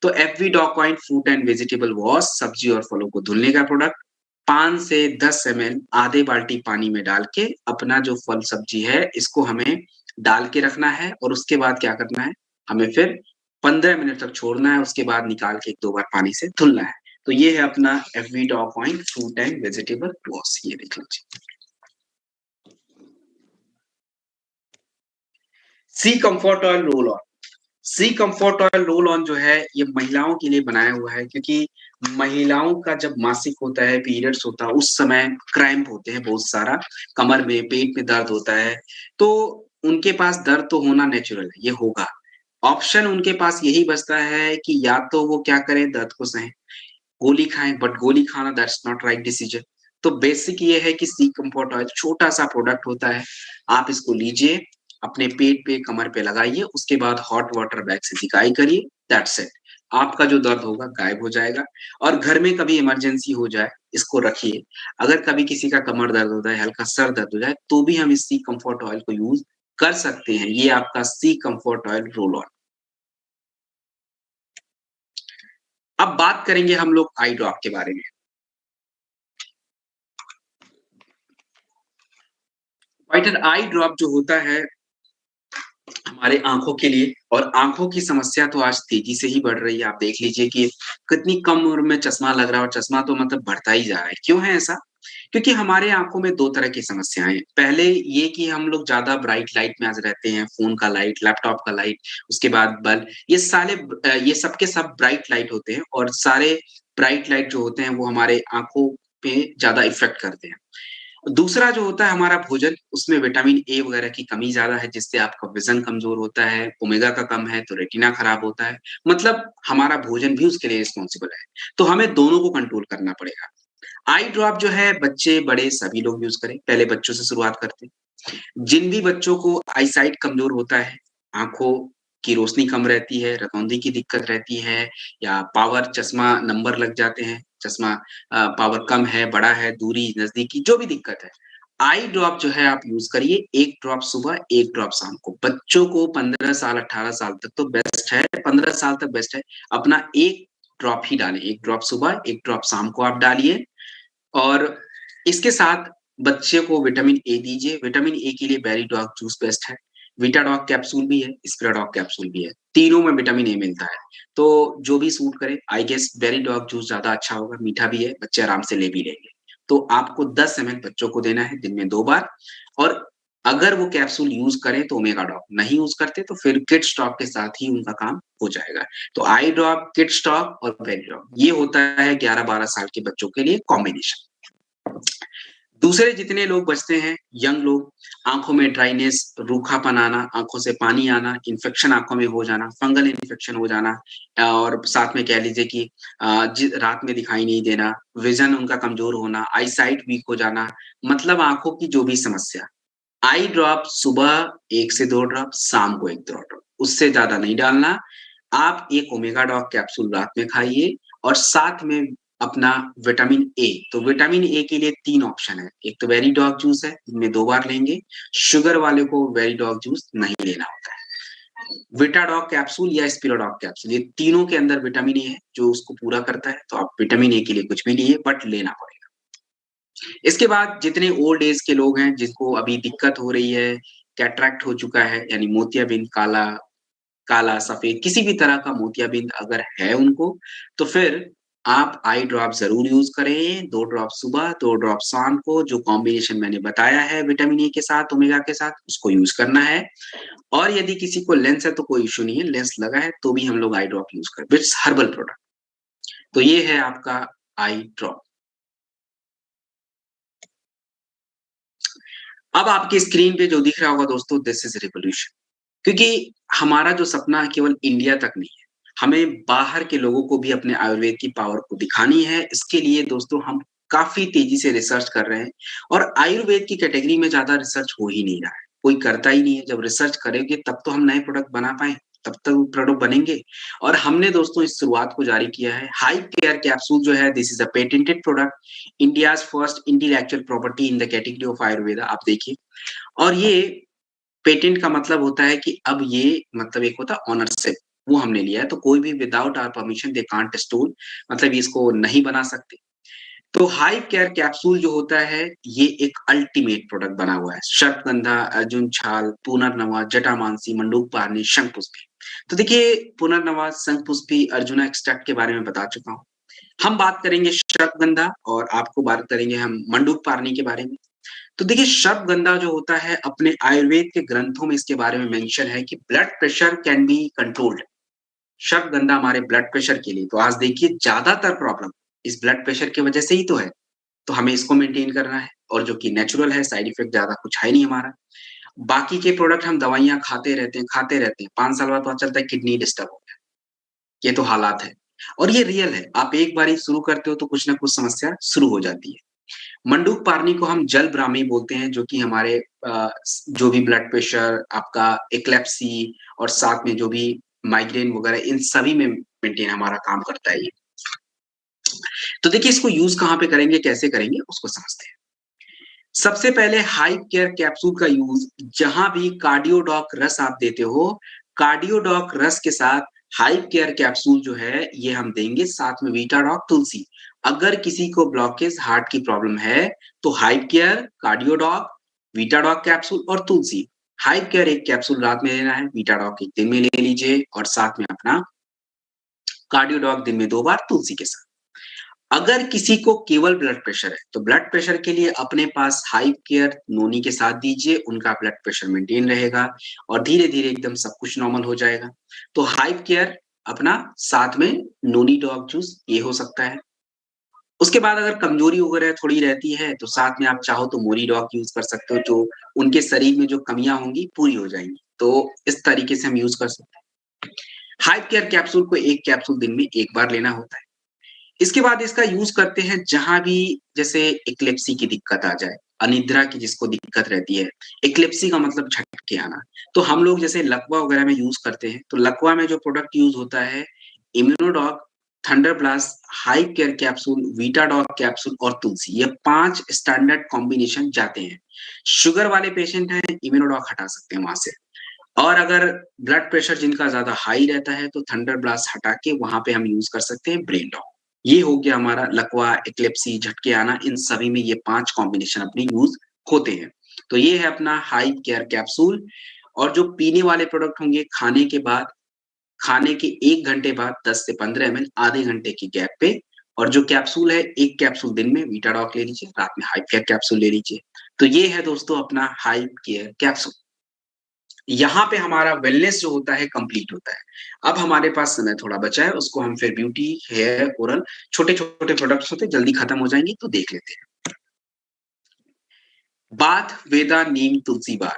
तो FV doc oint fruit and vegetable wash सब्जी और फलों को धुलने का प्रोडक्ट 5 से 10 एमएल आधे बाल्टी पानी में डाल के अपना जो फल सब्जी है इसको हमें डाल के रखना है और उसके बाद क्या करना है, हमें फिर 15 मिनट तक छोड़ना है, उसके बाद निकाल के 1-2 बार पानी से धुलना है। तो ये है अपना FV doc oint fruit and vegetable wash, ये देख लीजिए। C comfort oil roll on. C comfort oil roll on जो है ये महिलाओं के लिए बनाया हुआ है क्योंकि महिलाओं का जब मासिक होता है, पीरियड्स होता है, उस समय क्रैम्प होते हैं बहुत सारा, कमर में, पेट में दर्द होता है, तो उनके पास दर्द तो होना नेचुरल है, ये होगा। ऑप्शन उनके पास यही बचता है कि या तो वो क्या करें, दर्द को सहें, गोली खाएँ, बट गोली खाना दैट्स नॉट राइट डिसीजन। तो बेसिक ये है कि सी कंफर्ट ऑयल छोटा-सा प्रोडक्ट होता है, आप इसको लीजिए, अपने पेट पे, कमर पे लगाइए, उसके बाद हॉट वाटर बैग से सिकाई करिए, दैट्स इट। आपका जो दर्द होगा गायब हो जाएगा और घर में कभी इमरजेंसी हो जाए, इसको रखिए। अगर कभी किसी का कमर दर्द होता है, हल्का सर दर्द हो जाए, तो भी हम इस सी कंफर्ट ऑयल को यूज़ कर सकते हैं। ये आपका सी कंफर्ट ऑयल रोल ऑन। अब बात करेंगे हम लोग आई ड्रॉप के बारे में। व्हाइटन आई ड्रॉप जो होता है हमारे आँखों के लिए और आँखों की समस्या तो आज तेज़ी से ही बढ़ रही है। आप देख लीजिए कि कितनी कम उम्र में चश्मा लग रहा है और चश्मा तो मतलब बढ़ता ही जा रहा है। क्यों है ऐसा? क्योंकि हमारे आँखों में 2 तरह की समस्याएँ हैं। पहले ये कि हम लोग ज़्यादा ब्राइट लाइट में आज रहते हैं, फ़ोन का लाइट, लैपटॉप का लाइट, उसके बाद बल्ब, ये सब के सब ब्राइट लाइट होते हैं और सारे ब्राइट लाइट जो होते हैं वो हमारे आँखों पे ज़्यादा इफ़ेक्ट करते हैं। दूसरा जो होता है हमारा भोजन, उसमें विटामिन ए वगैरह की कमी ज़्यादा है, जिससे आपका विज़न कमज़ोर होता है, ओमेगा का कम है, तो रेटिना खराब होता है। मतलब हमारा भोजन भी उसके लिए रिस्पॉन्सिबल है। तो हमें दोनों को कंट्रोल करना पड़ेगा। आई ड्रॉप जो है बच्चे, बड़े सभी लोग यूज़ करें। पहले बच्चों से शुरुआत करते हैं। जिन भी बच्चों को आईसाइट कमज़ोर होता है, आँखों की रोशनी कम रहती है, रतौंधी की दिक्कत रहती है या पावर चश्मा नंबर लग जाते हैं, चश्मा पावर कम है, बड़ा है, दूरी, नज़दीकी जो भी दिक्कत है, आई ड्रॉप जो है आप यूज़ करिए, 1 ड्रॉप सुबह, 1 ड्रॉप शाम को। बच्चों को 15 साल, 18 साल तक तो बेस्ट है, 15 साल तक बेस्ट है। अपना 1 ड्रॉप ही डालें, 1 ड्रॉप सुबह, 1 ड्रॉप शाम को आप डालिए और इसके साथ बच्चे को विटामिन ए दीजिए। विटामिन ए के लिए बेरीडॉग जूस बेस्ट है। विटाडॉग कैप्सूल भी है, स्पिरिडॉग कैप्सूल भी है। तीनों में विटामिन ए मिलता है। तो जो भी सूट करे, आई गेस बेरीडॉग जूस ज़्यादा अच्छा होगा, मीठा भी है, बच्चे आराम से ले भी लेंगे। तो आपको 10 एमएल बच्चों को देना है दिन में 2 बार और अगर वो कैप्सूल यूज़ करें तो ओमेगाडॉग, नहीं यूज़ करते तो फिर किड्सटॉक के साथ ही उनका काम हो जाएगा। तो आई ड्रॉप, किड्सटॉक और बेरीडॉग ये होता है 11-12 साल के बच्चों के लिए कॉम्बिनेशन। दूसरे जितने लोग बचते हैं, यंग लोग, आँखों में ड्राइनेस, रूखापन आना, आँखों से पानी आना, इन्फेक्शन आँखों में हो जाना, फंगल इन्फेक्शन हो जाना और साथ में कह लीजिए कि रात में दिखाई नहीं देना, विज़न उनका कमज़ोर होना, आई साइट वीक हो जाना, मतलब आँखों की जो भी समस्या, आई ड्रॉप सुबह 1 से 2 ड्रॉप, शाम को 1 2 ड्रॉप, उससे ज़्यादा नहीं डालना। आप एक ओमेगा डॉग कैप्सूल रात में खाइए और साथ में अपना विटामिन ए, तो विटामिन ए के लिए 3 ऑप्शन है। एक तो वेरीडॉग जूस है, दिन में 2 बार लेंगे। शुगर वाले को वेरीडॉग जूस नहीं लेना होता है। विटाडॉग कैप्सूल या स्पिरिडॉग कैप्सूल, ये तीनों के अंदर विटामिन ए है, जो उसको पूरा करता है। तो आप विटामिन ए के लिए कुछ भी लीजिए बट लेना पड़ेगा। इसके बाद जितने ओल्ड एज के लोग हैं, जिनको अभी दिक्कत हो रही है, कैटरैक्ट हो चुका है, यानी मोतियाबिंद काला काला, सफ़ेद किसी भी तरह का मोतियाबिंद अगर है उनको, तो फिर आप आई ड्रॉप ज़रूर यूज़ करें, 2 ड्रॉप सुबह, 2 ड्रॉप शाम को, जो कॉम्बिनेशन मैंने बताया है विटामिन ए के साथ, ओमेगा के साथ, उसको यूज़ करना है। और यदि किसी को लेंस है तो कोई इश्यू नहीं है, लेंस लगा है तो भी हम लोग आई ड्रॉप यूज़ करते हैं, इट्स हर्बल प्रोडक्ट। तो ये है आपका आई ड्रॉप। अब आपकी स्क्रीन पे जो दिख रहा होगा दोस्तों, दिस इज़ रिवोल्यूशन। क्योंकि हमारा जो सपना है केवल इंडिया तक नहीं है, हमें बाहर के लोगों को भी अपने आयुर्वेद की पावर को दिखानी है। इसके लिए दोस्तों हम काफ़ी तेज़ी से रिसर्च कर रहे हैं और आयुर्वेद की कैटेगरी में ज़्यादा रिसर्च हो ही नहीं रहा है, कोई करता ही नहीं है। जब रिसर्च करेंगे तब तो हम नए प्रोडक्ट बना पाएँ, तब तक वो प्रोडक्ट बनेंगे और हमने दोस्तों इस शुरुआत को जारी किया है। हाई केयर कैप्सूल जो है, this is a patented product, India's first intellectual property in the category of Ayurveda. आप देखिए और ये पेटेंट का मतलब होता है कि अब ये मतलब एक होता है ओनरशिप, वो हमने लिया है, तो कोई भी without our permission they can't store, मतलब इसको नहीं बना सकते। तो हाई केयर कैप्सूल जो होता है, ये एक अल्टीमेट प्रोडक्ट बना हुआ है। सर्पगंधा, अर्जुन छाल, पुनर्नवा, जटामांसी, मंडूकपाणि, शंखपुष्पी। तो देखिए पुनर्नवा, शंखपुष्पी, अर्जुना एक्सट्रैक्ट के बारे में बता चुका हूँ। हम बात करेंगे सर्पगंधा और आपको बात करेंगे हम मंडूकपाणि के बारे में। तो देखिए श्वगंधा जो होता है अपने आयुर्वेद के ग्रंथों में इसके बारे में मेंशन है कि blood pressure can be controlled. श्वगंधा हमारे ब्लड प्रेशर के लिए, तो आज देखिए ज्यादातर प्रॉब्लम इस ब्लड प्रेशर की वजह से ही तो है। तो हमें इसको मेंटेन करना है और जो कि नेचुरल है, साइड इफेक्ट ज्यादा कुछ है नहीं हमारा। बाकी के प्रोडक्ट हम दवाइयाँ खाते रहते हैं, 5 साल बाद पता चलता है किडनी डिस्टर्ब हो गया। ये तो हालात है और ये रियल है। आप एक बारी शुरू करते हो तो कुछ ना कुछ समस्या शुरू हो जाती है। मंडूक पारनी को हम जल ब्राह्मी बोलते हैं, जो कि हमारे जो भी ब्लड प्रेशर, आपका एपिलेप्सी और साथ में जो भी माइग्रेन वगैरह इन सभी में मेंटेन हमारा काम करता है ये। तो देखिए इसको यूज़ कहाँ पे करेंगे, कैसे करेंगे उसको समझते हैं। सबसे पहले हाइप केयर कैप्सूल का यूज़ जहाँ भी कार्डियोडॉक रस आप देते हो, कार्डियोडॉक रस के साथ हाइप केयर कैप्सूल जो है ये हम देंगे, साथ में वीटाडॉक तुलसी। अगर किसी को ब्लॉकेज हार्ट की प्रॉब्लम है तो हाइप केयर, कार्डियोडॉक, वीटाडॉक कैप्सूल और तुलसी। हाइप केयर 1 कैप्सूल रात में लेना है, वीटाडॉक 1 दिन में ले लीजिए और साथ में अपना कार्डियोडॉक दिन में 2 बार तुलसी के साथ। अगर किसी को केवल ब्लड प्रेशर है, तो ब्लड प्रेशर के लिए अपने पास हाइप केयर नोनी के साथ दीजिए, उनका ब्लड प्रेशर मेंटेन रहेगा और धीरे-धीरे एकदम सब कुछ नॉर्मल हो जाएगा। तो हाइप केयर अपना साथ में नोनी डॉग जूस ये हो सकता है। उसके बाद अगर कमजोरी वगैरह थोड़ी रहती है, तो साथ में आप चाहो तो मोरी डॉग यूज़ कर सकते हो, जो उनके शरीर में जो कमियाँ होंगी पूरी हो जाएँगी। तो इस तरीके से हम यूज़ कर सकते हैं। हाइप केयर कैप्सूल को 1 कैप्सूल दिन में 1 बार लेना होता है। इसके बाद इसका यूज़ करते हैं जहाँ भी जैसे एपिलेप्सी की दिक्कत आ जाए, अनिद्रा की जिसको दिक्कत रहती है। एपिलेप्सी का मतलब झटके आना। तो हम लोग जैसे लकवा वगैरह में यूज़ करते हैं, तो लकवा में जो प्रोडक्ट यूज़ होता है इम्यूनोडॉक, thunder blast, hype care capsule, वीटाडॉक कैप्सूल और तुलसी। ये 5 स्टैंडर्ड कॉम्बिनेशन जाते हैं। शुगर वाले पेशेंट हैं, इम्यूनोडॉक हटा सकते हैं वहाँ से। और अगर ब्लड प्रेशर जिनका ज़्यादा हाई रहता है, तो थंडर ब्लास्ट हटा के वहाँ पे हम यूज़ कर सकते हैं ब्रेनडॉक। ये हो गया हमारा लकवा, एपिलेप्सी, झटके आना, इन सभी में ये 5 कॉम्बिनेशन अपने यूज़ होते हैं। तो ये है अपना हाइप केयर कैप्सूल। और जो पीने वाले प्रोडक्ट होंगे खाने के बाद, खाने के 1 घंटे बाद 10 से 15 एमएल आधे घंटे की गैप पे। और जो कैप्सूल है 1 कैप्सूल दिन में वीटाडॉक ले लीजिए, रात में हाइप केयर कैप्सूल ले लीजिए। तो ये है दोस्तों अपना हाइप केयर कैप्सूल। यहाँ पे हमारा वेलनेस जो होता है कंप्लीट होता है। अब हमारे पास समय थोड़ा बचा है, उसको हम फिर ब्यूटी, हेयर, ओरल छोटे-छोटे प्रोडक्ट्स होते हैं, जल्दी खत्म हो जाएँगे तो देख लेते हैं। बाथ, वेदा, नीम, तुलसी बार।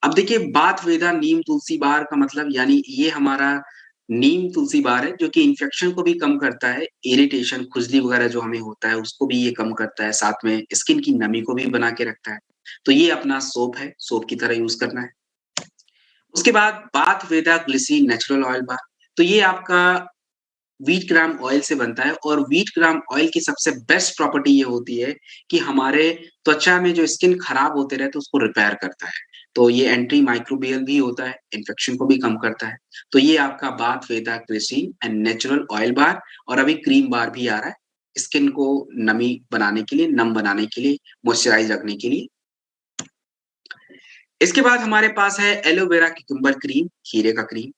अब देखिए बाथ, वेदा, नीम, तुलसी बार का मतलब यानी ये हमारा नीम तुलसी बार है, जो कि इन्फेक्शन को भी कम करता है, इरिटेशन, खुजली वगैरह जो हमें होता है उसको भी ये कम करता है, साथ में स्किन की नमी को भी बना के रखता है। तो ये अपना सोप है, सोप की तरह यूज़ करना है। उसके बाद बाथ वेदा ग्लिसरीन नेचुरल ऑयल बार। तो ये आपका व्हीट ग्राम ऑयल से बनता है और व्हीट ग्राम ऑयल की सबसे बेस्ट प्रॉपर्टी ये होती है कि हमारे त्वचा में जो स्किन खराब होते रहते हैं उसको रिपेयर करता है। तो ये एंटी माइक्रोबियल भी होता है, इन्फेक्शन को भी कम करता है। तो ये आपका बाथ वेदा glycerine and natural oil bar. और अभी क्रीम बार भी आ रहा है, स्किन को नमी बनाने के लिए, नम बनाने के लिए, मॉइस्चराइज़ रखने के लिए। इसके बाद हमारे पास है एलोवेरा क्यूकम्बर क्रीम, खीरे का क्रीम।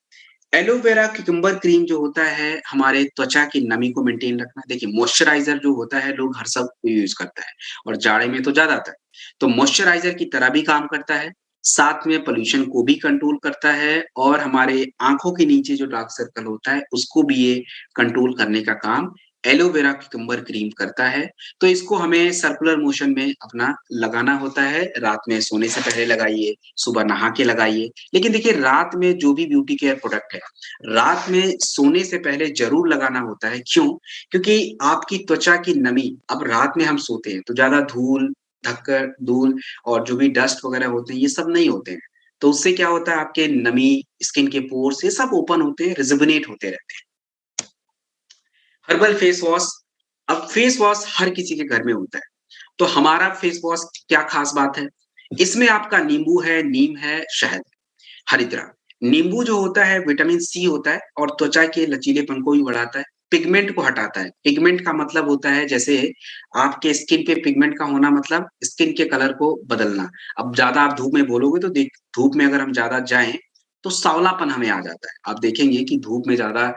एलोवेरा क्यूकम्बर क्रीम जो होता है हमारे त्वचा की नमी को मेंटेन रखना। देखिए मॉइस्चराइज़र जो होता है लोग हर सब यूज़ करता है और जाड़े में तो ज़्यादातर। तो मॉइस्चराइज़र की तरह भी काम करता है, साथ में पॉल्यूशन को भी कंट्रोल करता है और हमारे आँखों के नीचे जो डार्क सर्कल होता है उसको भी ये कंट्रोल करने का काम एलोवेरा क्यूकम्बर क्रीम करता है। तो इसको हमें सर्कुलर मोशन में अपना लगाना होता है, रात में सोने से पहले लगाइए, सुबह नहा के लगाइए। लेकिन देखिए रात में जो भी ब्यूटी केयर प्रोडक्ट है, रात में सोने से पहले ज़रूर लगाना होता है, क्यों? क्योंकि आपकी त्वचा की नमी, अब रात में हम सोते हैं तो ज़्यादा धूल, धक्कर, धूल और जो भी डस्ट वगैरह होते हैं ये सब नहीं होते हैं। तो उससे क्या होता है आपके नमी, स्किन के पोर्स ये सब ओपन होते हैं, रिजुविनेट होते रहते हैं। Herbal face wash. अब फेस वॉश हर किसी के घर में होता है। तो हमारा फेस वॉश क्या ख़ास बात है? इसमें आपका नींबू है, नीम है, शहद, हरिद्रा। नींबू जो होता है विटामिन सी होता है और त्वचा के लचीलेपन को भी बढ़ाता है, पिगमेंट को हटाता है। पिगमेंट का मतलब होता है जैसे आपके स्किन पे पिगमेंट का होना मतलब स्किन के कलर को बदलना। अब ज़्यादा आप धूप में बोलोगे तो देख धूप में अगर हम ज़्यादा जाएँ तो सांवलापन हमें आ जाता है। आप देखेंगे कि धूप में ज़्यादा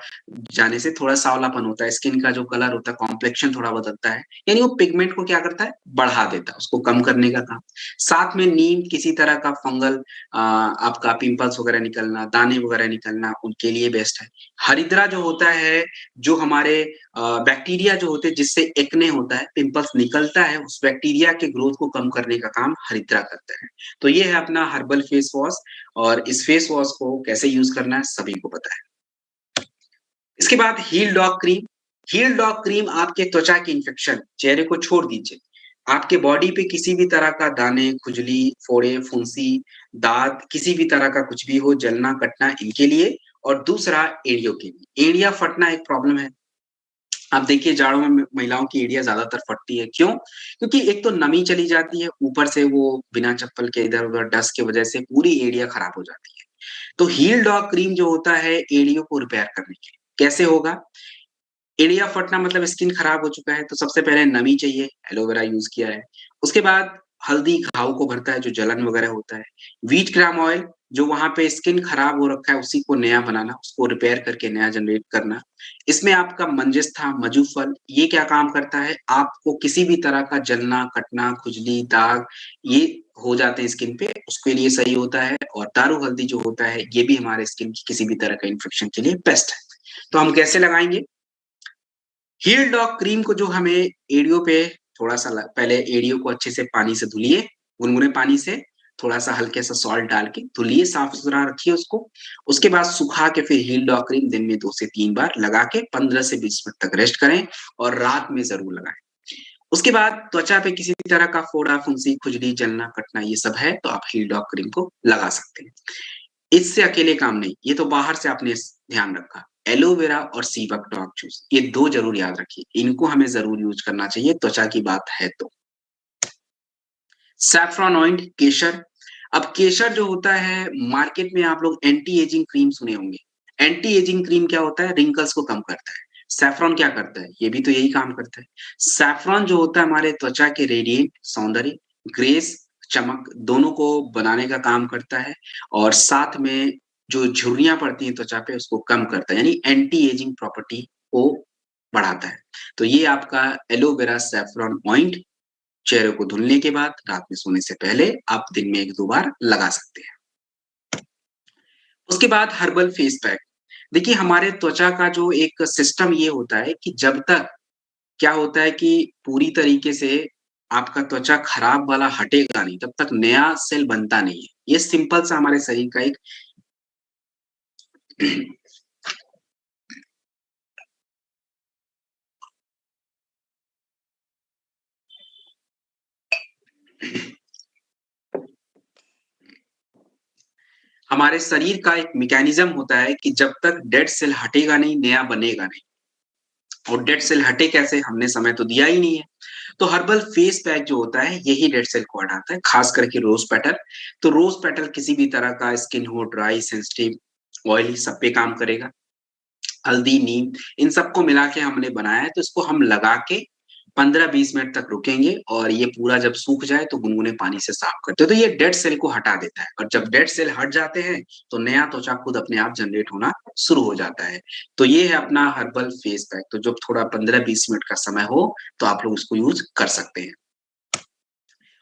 जाने से थोड़ा सांवलापन होता है, स्किन का जो कलर होता है, कॉम्प्लेक्शन थोड़ा बदलता है, यानी वो पिगमेंट को क्या करता है, बढ़ा देता है, उसको कम करने का काम। साथ में नीम, किसी तरह का फंगल आपका पिंपल्स वगैरह निकलना, दाने वगैरह निकलना, उनके लिए बेस्ट है। हरिद्रा जो होता है, जो हमारे बैक्टीरिया जो होते हैं जिससे एक्ने होता है, पिंपल्स निकलता है, उस बैक्टीरिया के ग्रोथ को कम करने का काम हरिद्रा करता है। तो ये है अपना हर्बल फेस वॉश और इस फेस वॉश को कैसे यूज़ करना है सभी को पता है। इसके बाद heal dog cream. Heal dog cream आपके त्वचा के इन्फेक्शन, चेहरे को छोड़ दीजिए। आपके बॉडी पे किसी भी तरह का दाने, खुजली, फोड़े, फुंसी, दाग, किसी भी तरह का कुछ भी हो, जलना, कटना इनके लिए और दूसरा एड़ियों के लिए। एड़ियाँ फटना एक प्रॉब्लम है। आप देखिए जाड़ों में महिलाओं की एड़ियाँ ज़्यादातर फटती है, क्यों? क्योंकि एक तो नमी चली जाती है, ऊपर से वो बिना चप्पल के इधर-उधर डस्ट की वजह से पूरी एड़ियाँ खराब हो जाती है। तो हील डॉग क्रीम जो होता है एड़ियों को रिपेयर करने के लिए। कैसे होगा? एड़िया फटना मतलब स्किन खराब हो चुका है, तो सबसे पहले नमी चाहिए, एलोवेरा यूज़ किया है। उसके बाद हल्दी घाव को भरता है, जो जलन वगैरह होता है। व्हीट ग्राम ऑयल, जो वहाँ पे स्किन खराब हो रखा है, उसी को नया बनाना, उसको रिपेयर करके नया जनरेट करना। इसमें आपका मंजिस्था, मजूफल, ये क्या काम करता है, आपको किसी भी तरह का जलना, कटना, खुजली, दाग, ये हो जाते हैं स्किन पे, उसके लिए सही होता है और दारू हल्दी जो होता है, ये भी हमारे स्किन की किसी भी तरह का इन्फेक्शन के लिए बेस्ट है। तो हम कैसे लगाएँगे? हील डॉग क्रीम को जो हमें एड़ियों पे थोड़ा-सा पहले एड़ियों को अच्छे से पानी से धुलिए, गुनगुने पानी से, थोड़ा-सा हल्के सा सॉल्ट डाल के धुलिए, साफ-सुथरा रखिए उसको। उसके बाद सुखा के फिर हील डॉग क्रीम दिन में 2 से 3 बार लगा के 15 से 20 मिनट तक रेस्ट करें और रात में ज़रूर लगाएँ। उसके बाद त्वचा पे किसी भी तरह का फोड़ा, फुंसी, खुजली, जलना, कटना ये सब है, तो आप हील डॉग क्रीम को लगा सकते हैं। इससे अकेले काम नहीं, ये तो बाहर से आपने ध्यान रखा। एलोवेरा और सीबक डॉग जूस, ये 2 ज़रूर याद रखिए। इनको हमें ज़रूर यूज़ करना चाहिए, त्वचा की बात है तो। सैफ्रॉन ऑइंट, केसर। अब केसर जो होता है, मार्केट में आप लोग एंटी एजिंग क्रीम सुने होंगे। एंटी एजिंग क्रीम क्या होता है? रिंकल्स को कम करता है। सैफ्रॉन क्या करता है? ये भी तो यही काम करता है। सैफ्रॉन जो होता है हमारे त्वचा के रेडिएंट, सौंदर्य, ग्रेस, चमक दोनों को बनाने का काम करता है और साथ में जो झुर्रियाँ पड़ती हैं त्वचा पे उसको कम करता है, यानी एंटी एजिंग प्रॉपर्टी को बढ़ाता है। तो ये आपका एलोवेरा सैफ्रॉन ऑइंट चेहरे को धुलने के बाद रात में सोने से पहले आप दिन में 1-2 बार लगा सकते हैं। उसके बाद हर्बल फेस पैक। देखिए हमारे त्वचा का जो एक सिस्टम ये होता है कि जब तक क्या होता है कि पूरी तरीके से आपका त्वचा खराब वाला हटेगा नहीं, तब तक नया सेल बनता नहीं है। ये सिंपल सा हमारे शरीर का एक हमारे शरीर का एक मैकेनिज़्म होता है कि जब तक डेड सेल हटेगा नहीं, नया बनेगा नहीं। और डेड सेल हटे कैसे? हमने समय तो दिया ही नहीं है। तो हर्बल फेस पैक जो होता है, यही डेड सेल को हटाता है, खास करके रोज़ पेटल। तो रोज़ पेटल किसी भी तरह का स्किन हो ड्राई, सेंसिटिव, ऑयली सब पे काम करेगा। हल्दी, नीम इन सबको मिला के हमने बनाया है, तो इसको हम लगा के 15-20 मिनट तक रुकेंगे और ये पूरा जब सूख जाए तो गुनगुने पानी से साफ करते हैं। तो ये डेड सेल को हटा देता है और जब डेड सेल हट जाते हैं, तो नया त्वचा खुद अपने आप जनरेट होना शुरू हो जाता है। तो ये है अपना हर्बल फेस पैक। तो जब थोड़ा 15-20 मिनट का समय हो, तो आप लोग उसको यूज़ कर सकते हैं।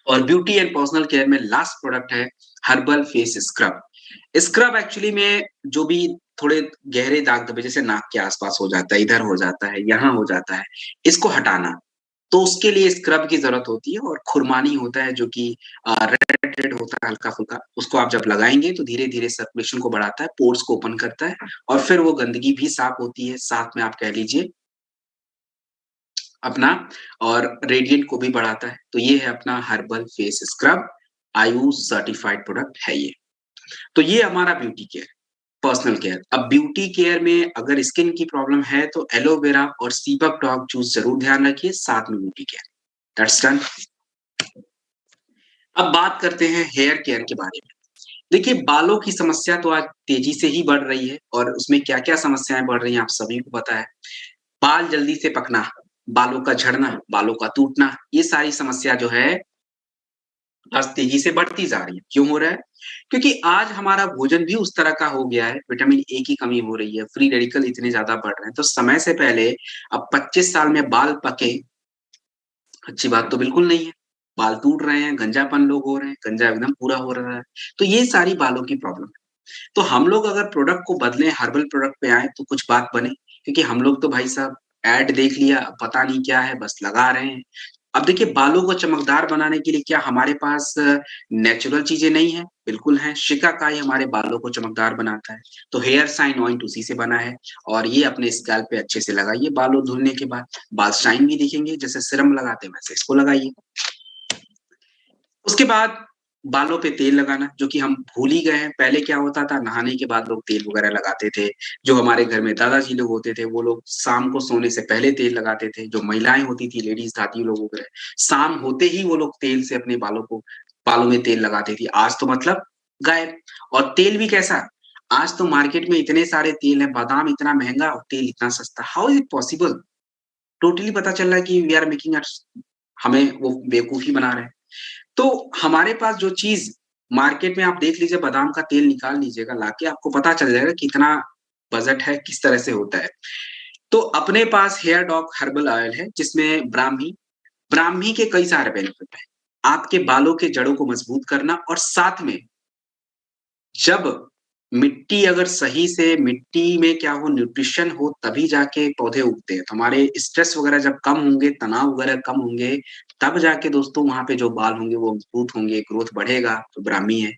और ब्यूटी एंड पर्सनल केयर में लास्ट प्रोडक्ट है herbal face scrub. Scrub actually में जो भी थोड़े गहरे दाग धब्बे जैसे नाक के आस-पास हो जाता है, इधर हो जाता है, यहाँ हो जाता है, इसको हटाना। तो उसके लिए स्क्रब की ज़रूरत होती है और खुरमानी होता है जो कि रेड रेड होता है हल्का-फुल्का, उसको आप जब लगाएँगे तो धीरे-धीरे सर्कुलेशन को बढ़ाता है, पोर्स को ओपन करता है और फिर वो गंदगी भी साफ होती है, साथ में आप कह लीजिए अपना और रेडिएंट को भी बढ़ाता है। तो ये है अपना herbal face scrub, Ayush certified product है ये। तो ये हमारा ब्यूटी केयर, पर्सनल केयर। अब ब्यूटी केयर में अगर स्किन की प्रॉब्लम है तो एलोवेरा और सीबक डॉग जूस ज़रूर ध्यान रखिए, साथ में ब्यूटी केयर। That's done. अब बात करते हैं हेयर केयर के बारे में। देखिए बालों की समस्या तो आज तेज़ी से ही बढ़ रही है और उसमें क्या-क्या समस्याएँ बढ़ रही हैं आप सभी को पता है। बाल जल्दी से पकना, बालों का झड़ना, बालों का टूटना, ये सारी समस्या जो है आज तेजी से बढ़ती जा रही है। क्यों हो रहा है? क्योंकि आज हमारा भोजन भी उस तरह का हो गया है, विटामिन ए की कमी हो रही है, फ्री रेडिकल इतने ज़्यादा बढ़ रहे हैं, तो समय से पहले अब 25 साल में बाल पके, अच्छी बात तो बिल्कुल नहीं है। बाल टूट रहे हैं, गंजापन लोग हो रहे हैं, गंजा एकदम पूरा हो रहा है। तो ये सारी बालों की प्रॉब्लम है। तो हम लोग अगर प्रोडक्ट को बदलें, हर्बल प्रोडक्ट पे आएँ तो कुछ बात बने, क्योंकि हम लोग तो भाई साहब ऐड देख लिया, पता नहीं क्या है, बस लगा रहे हैं। अब देखिए बालों को चमकदार बनाने के लिए क्या हमारे पास नेचुरल चीज़ें नहीं हैं? बिल्कुल हैं, शिकाकाई हमारे बालों को चमकदार बनाता है, तो हेयर शाइन ऑइंट उसी से बना है और ये अपने स्कैल्प पे अच्छे से लगाइए बालों धुलने के बाद, बाल शाइन भी दिखेंगे, जैसे सीरम लगाते हैं वैसे इसको लगाइए। उसके बाद बालों पे तेल लगाना, जो कि हम भूल ही गए हैं। पहले क्या होता था, नहाने के बाद लोग तेल वगैरह लगाते थे। जो हमारे घर में दादाजी लोग होते थे, वो लोग शाम को सोने से पहले तेल लगाते थे। जो महिलाएँ होती थी, लेडीज़ दादी लोग वगैरह, शाम होते ही वो लोग तेल से अपने बालों में तेल लगाती थी। आज तो मतलब गायब। और तेल भी कैसा? आज तो मार्केट में इतने सारे तेल हैं, बादाम इतना महँगा और तेल इतना सस्ता। How is it possible? Totally पता चल रहा है कि वी आर मेकिंग अस हमें वो बेवकूफ़ ही बना रहे हैं। तो हमारे पास जो चीज़ मार्केट में आप देख लीजिए बादाम का तेल निकाल लीजिएगा लाके आपको पता चल जाएगा कितना बजट है, किस तरह से होता है। तो अपने पास हेयर डॉक हर्बल ऑयल है जिसमें ब्राह्मी के कई सारे बेनिफिट हैं। आपके बालों के जड़ों को मजबूत करना और साथ में जब मिट्टी अगर सही से मिट्टी में क्या हो न्यूट्रिशन हो तभी जाके पौधे उगते हैं। तो हमारे स्ट्रेस वगैरह जब कम होंगे, तनाव वगैरह कम होंगे, तब जाके दोस्तों वहाँ पे जो बाल होंगे वो मजबूत होंगे, ग्रोथ बढ़ेगा, तो ब्राह्मी है।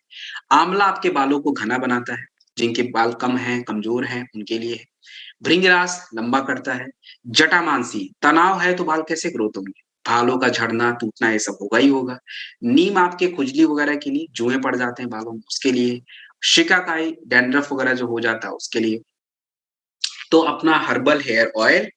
आंवला आपके बालों को घना बनाता है, जिनके बाल कम हैं, कमज़ोर हैं, उनके लिए है। भृंगराज लंबा करता है। जटामांसी, तनाव है तो बाल कैसे ग्रोथ होंगे? बालों का झड़ना, टूटना ये सब होगा ही होगा। नीम आपके खुजली वगैरह के लिए, जुएँ पड़ जाते हैं बालों में, उसके लिए। शिकाकाई, डैंड्रफ वगैरह जो हो जाता है उसके लिए। तो अपना हर्बल हेयर ऑयल,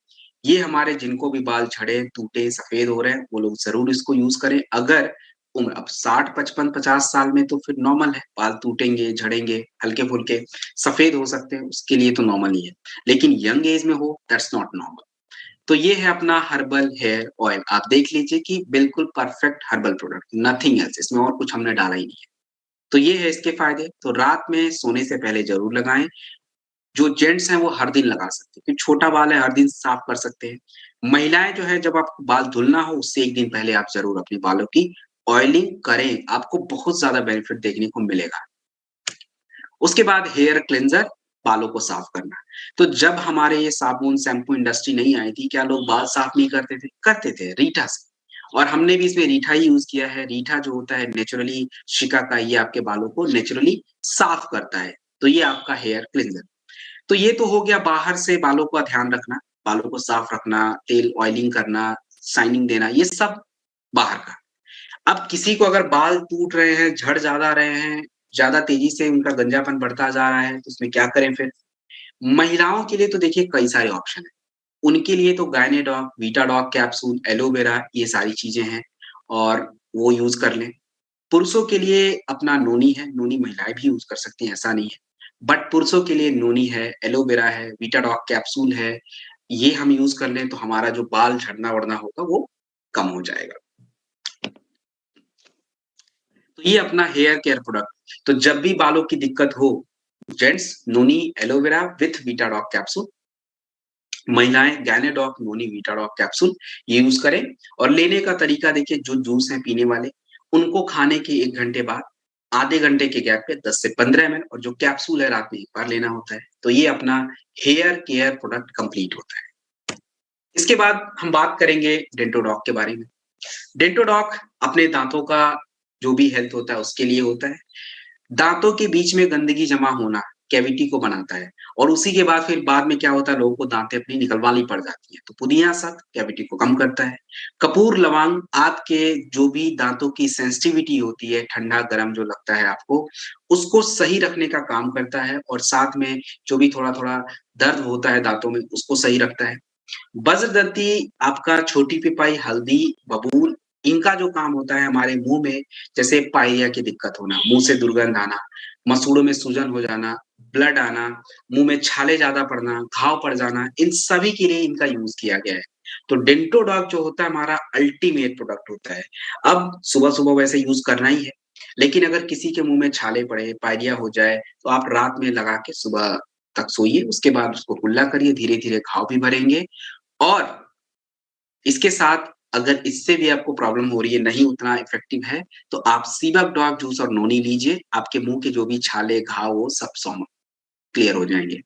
ये हमारे जिनको भी बाल झड़े, टूटे, सफ़ेद हो रहे हैं, वो लोग ज़रूर इसको यूज़ करें। अगर उम्र अब 60, 55, 50 साल में तो फिर नॉर्मल है, बाल टूटेंगे, झड़ेंगे, हल्के-फुल्के सफ़ेद हो सकते हैं, उसके लिए तो नॉर्मल ही है। लेकिन यंग एज में हो, दैट्स नॉट नॉर्मल। तो ये है अपना हर्बल हेयर ऑयल। आप देख लीजिए कि बिल्कुल perfect herbal product, nothing else इसमें और कुछ हमने डाला ही नहीं है। तो ये है इसके फ़ायदे, तो रात में सोने से पहले ज़रूर लगाएँ। जो जेंट्स हैं वो हर दिन लगा सकते हैं, क्योंकि छोटा बाल है हर दिन साफ कर सकते हैं। महिलाएँ जो है जब आपको बाल धुलना हो उससे 1 दिन पहले आप ज़रूर अपने बालों की ऑयलिंग करें, आपको बहुत ज़्यादा बेनिफिट देखने को मिलेगा। उसके बाद हेयर क्लींजर, बालों को साफ करना। तो जब हमारे ये साबुन, शैम्पू इंडस्ट्री नहीं आई थी, क्या लोग बाल साफ नहीं करते थे? करते थे, रीठा से। और हमने भी इसमें रीठा ही यूज़ किया है। रीठा जो होता है नेचुरली शिकाकाई, ये आपके बालों को नेचुरली साफ करता है। तो ये आपका हेयर क्लींजर। तो ये तो हो गया बाहर से बालों का ध्यान रखना, बालों को साफ रखना, तेल ऑयलिंग करना, शाइनिंग देना, ये सब बाहर का। अब किसी को अगर बाल टूट रहे हैं, झड़ ज़्यादा रहे हैं, ज़्यादा तेज़ी से उनका गंजापन बढ़ता जा रहा है, तो उसमें क्या करें फिर? महिलाओं के लिए तो देखिए कई सारे ऑप्शन हैं। उनके लिए तो गायनेडॉक, वीटाडॉक कैप्सूल, एलोवेरा ये सारी चीज़ें हैं और वो यूज़ कर लें। पुरुषों के लिए अपना नोनी है, नोनी महिलाएँ भी यूज़ कर सकती हैं, ऐसा नहीं है। बट पुरुषों के लिए नोनी है, एलोवेरा है, वीटाडॉक कैप्सूल है, ये हम यूज़ कर लें तो हमारा जो बाल झड़ना-वड़ना होगा वो कम हो जाएगा। तो ये अपना हेयर केयर प्रोडक्ट, तो जब भी बालों की दिक्कत हो, जेंट्स नोनी एलोवेरा विथ वीटाडॉक कैप्सूल, महिलाएँ गायनेडॉक नोनी वीटाडॉक कैप्सूल ये यूज़ करें और लेने का तरीका देखिए जो जूस हैं पीने वाले, उनको खाने के 1 घंटे बाद आधे घंटे के गैप पे 10 से 15 एमएल और जो कैप्सूल है रात में 1 बार लेना होता है। तो ये अपना हेयर केयर प्रोडक्ट कंप्लीट होता है। इसके बाद हम बात करेंगे डेंटोडॉक के बारे में। डेंटोडॉक अपने दाँतों का जो भी हेल्थ होता है उसके लिए होता है। दाँतों के बीच में गंदगी जमा होना, कैविटी को बनाता है और उसी के बाद फिर बाद में क्या होता है लोगों को दाँतें अपनी निकलवानी पड़ जाती हैं। तो पुदीना शाक कैविटी को कम करता है। कपूर, लौंग आपके जो भी दाँतों की सेंसिटिविटी होती है, ठंडा-गरम जो लगता है आपको, उसको सही रखने का काम करता है और साथ में जो भी थोड़ा-थोड़ा दर्द होता है दाँतों में, उसको सही रखता है। वज्रदंती आपका छोटी पिपाई, हल्दी, बबूल इनका जो काम होता है हमारे मुँह में जैसे पाइलिया की दिक्कत होना, मुँह से दुर्गंध आना, मसूड़ों में सूजन हो जाना, ब्लड आना, मुँह में छाले ज़्यादा पड़ना, घाव पड़ जाना, इन सभी के लिए इनका यूज़ किया गया है। तो डेंटोडॉग जो होता है हमारा अल्टीमेट प्रोडक्ट होता है। अब सुबह-सुबह वैसे यूज़ करना ही है, लेकिन अगर किसी के मुँह में छाले पड़े, पायरिया हो जाए, तो आप रात में लगा के सुबह तक सोइए, उसके बाद उसको कुल्ला करिए, धीरे-धीरे घाव भी भरेंगे और इसके साथ अगर इससे भी आपको प्रॉब्लम हो रही है, नहीं उतना इफेक्टिव है, तो आप सीबक डॉग जूस और नोनी लीजिए, आपके मुँह के जो भी छाले, घाव वो सब क्लियर हो जाएँगे।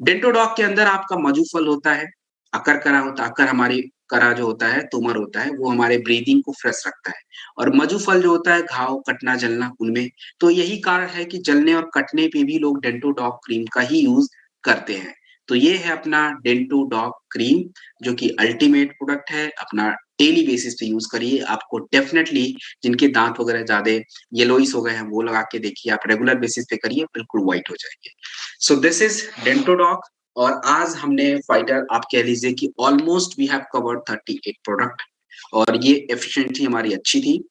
डेंटोडॉग के अंदर आपका मधु फल होता है, अकरकरा होता है, अकर हमारी करा जो होता है, तुमर होता है, वो हमारे ब्रीथिंग को फ्रेश रखता है और मधु फल जो होता है घाव, कटना, जलना उनमें, तो यही कारण है कि जलने और कटने पे भी लोग डेंटोडॉग क्रीम का ही यूज़ करते हैं। तो ये है अपना डेंटोडॉग क्रीम जो कि अल्टीमेट प्रोडक्ट है, अपना डेली बेसिस पे यूज़ करिए, आपको डेफिनिटली जिनके दाँत वगैरह ज़्यादा येलोइश हो गए हैं, वो लगा के देखिए, आप रेगुलर बेसिस पे करिए, बिल्कुल व्हाइट हो जाएँगे। सो दिस इज़ डेंटोडॉग और आज हमने फाइटर आप कह लीजिए कि almost we have covered 38 product और ये एफिशिएंसी हमारी अच्छी थी।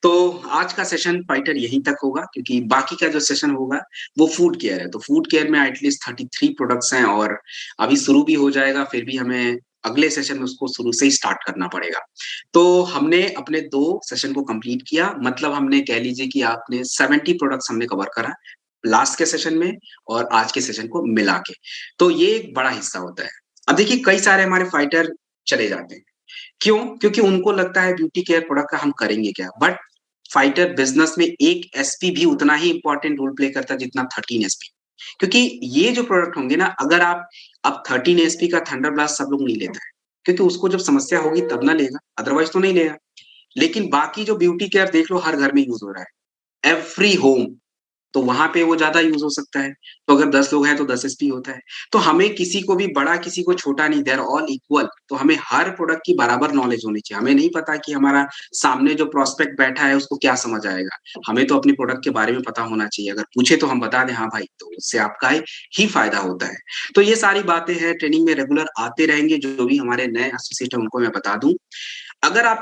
तो आज का सेशन फाइटर यहीं तक होगा क्योंकि बाकी का जो सेशन होगा वो फूड केयर है। तो फूड केयर में एटलीस्ट 33 प्रोडक्ट्स हैं और अभी शुरू भी हो जाएगा, फिर भी हमें अगले सेशन में उसको शुरू से ही स्टार्ट करना पड़ेगा। तो हमने अपने 2 सेशन को कंप्लीट किया, मतलब हमने कह लीजिए कि आपने 70 प्रोडक्ट्स हमने कवर करा, लास्ट के सेशन में और आज के सेशन को मिला के। तो ये एक बड़ा हिस्सा होता है। अब देखिए कई सारे हमारे फाइटर चले जाते हैं। क्यों? क्योंकि उनको लगता है ब्यूटी केयर प्रोडक्ट का हम करेंगे क्या? बट फाइटर बिज़नेस में एक एसपी भी उतना ही इम्पोर्टेंट रोल प्ले करता है जितना 13 एसपी। क्योंकि ये जो प्रोडक्ट होंगे ना अगर आप अब 13 एसपी का थंडर ब्लास्ट सब लोग नहीं लेता है। क्योंकि उसको जब समस्या होगी तब ना लेगा, अदरवाइज़ तो नहीं लेगा। लेकिन बाकी जो ब्यूटी केयर देख लो हर घर में यूज़ हो रहा है। एवरी होम तो वहाँ पे वो ज़्यादा यूज़ हो सकता है। तो अगर 10 लोग हैं तो 10 एसपी होता है। तो हमें किसी को भी बड़ा, किसी को छोटा नहीं, दे आर ऑल इक्वल। तो हमें हर प्रोडक्ट की बराबर नॉलेज होनी चाहिए। हमें नहीं पता कि हमारा सामने जो प्रोस्पेक्ट बैठा है उसको क्या समझ आएगा। हमें तो अपने प्रोडक्ट के बारे में पता होना चाहिए। अगर पूछे तो हम बता दें हाँ भाई, तो उससे आपका ही फ़ायदा होता है। तो ये सारी बातें हैं ट्रेनिंग में रेगुलर आते रहेंगे, जो भी हमारे नए एसोसिएट हैं उनको मैं बता दूँ। अगर आप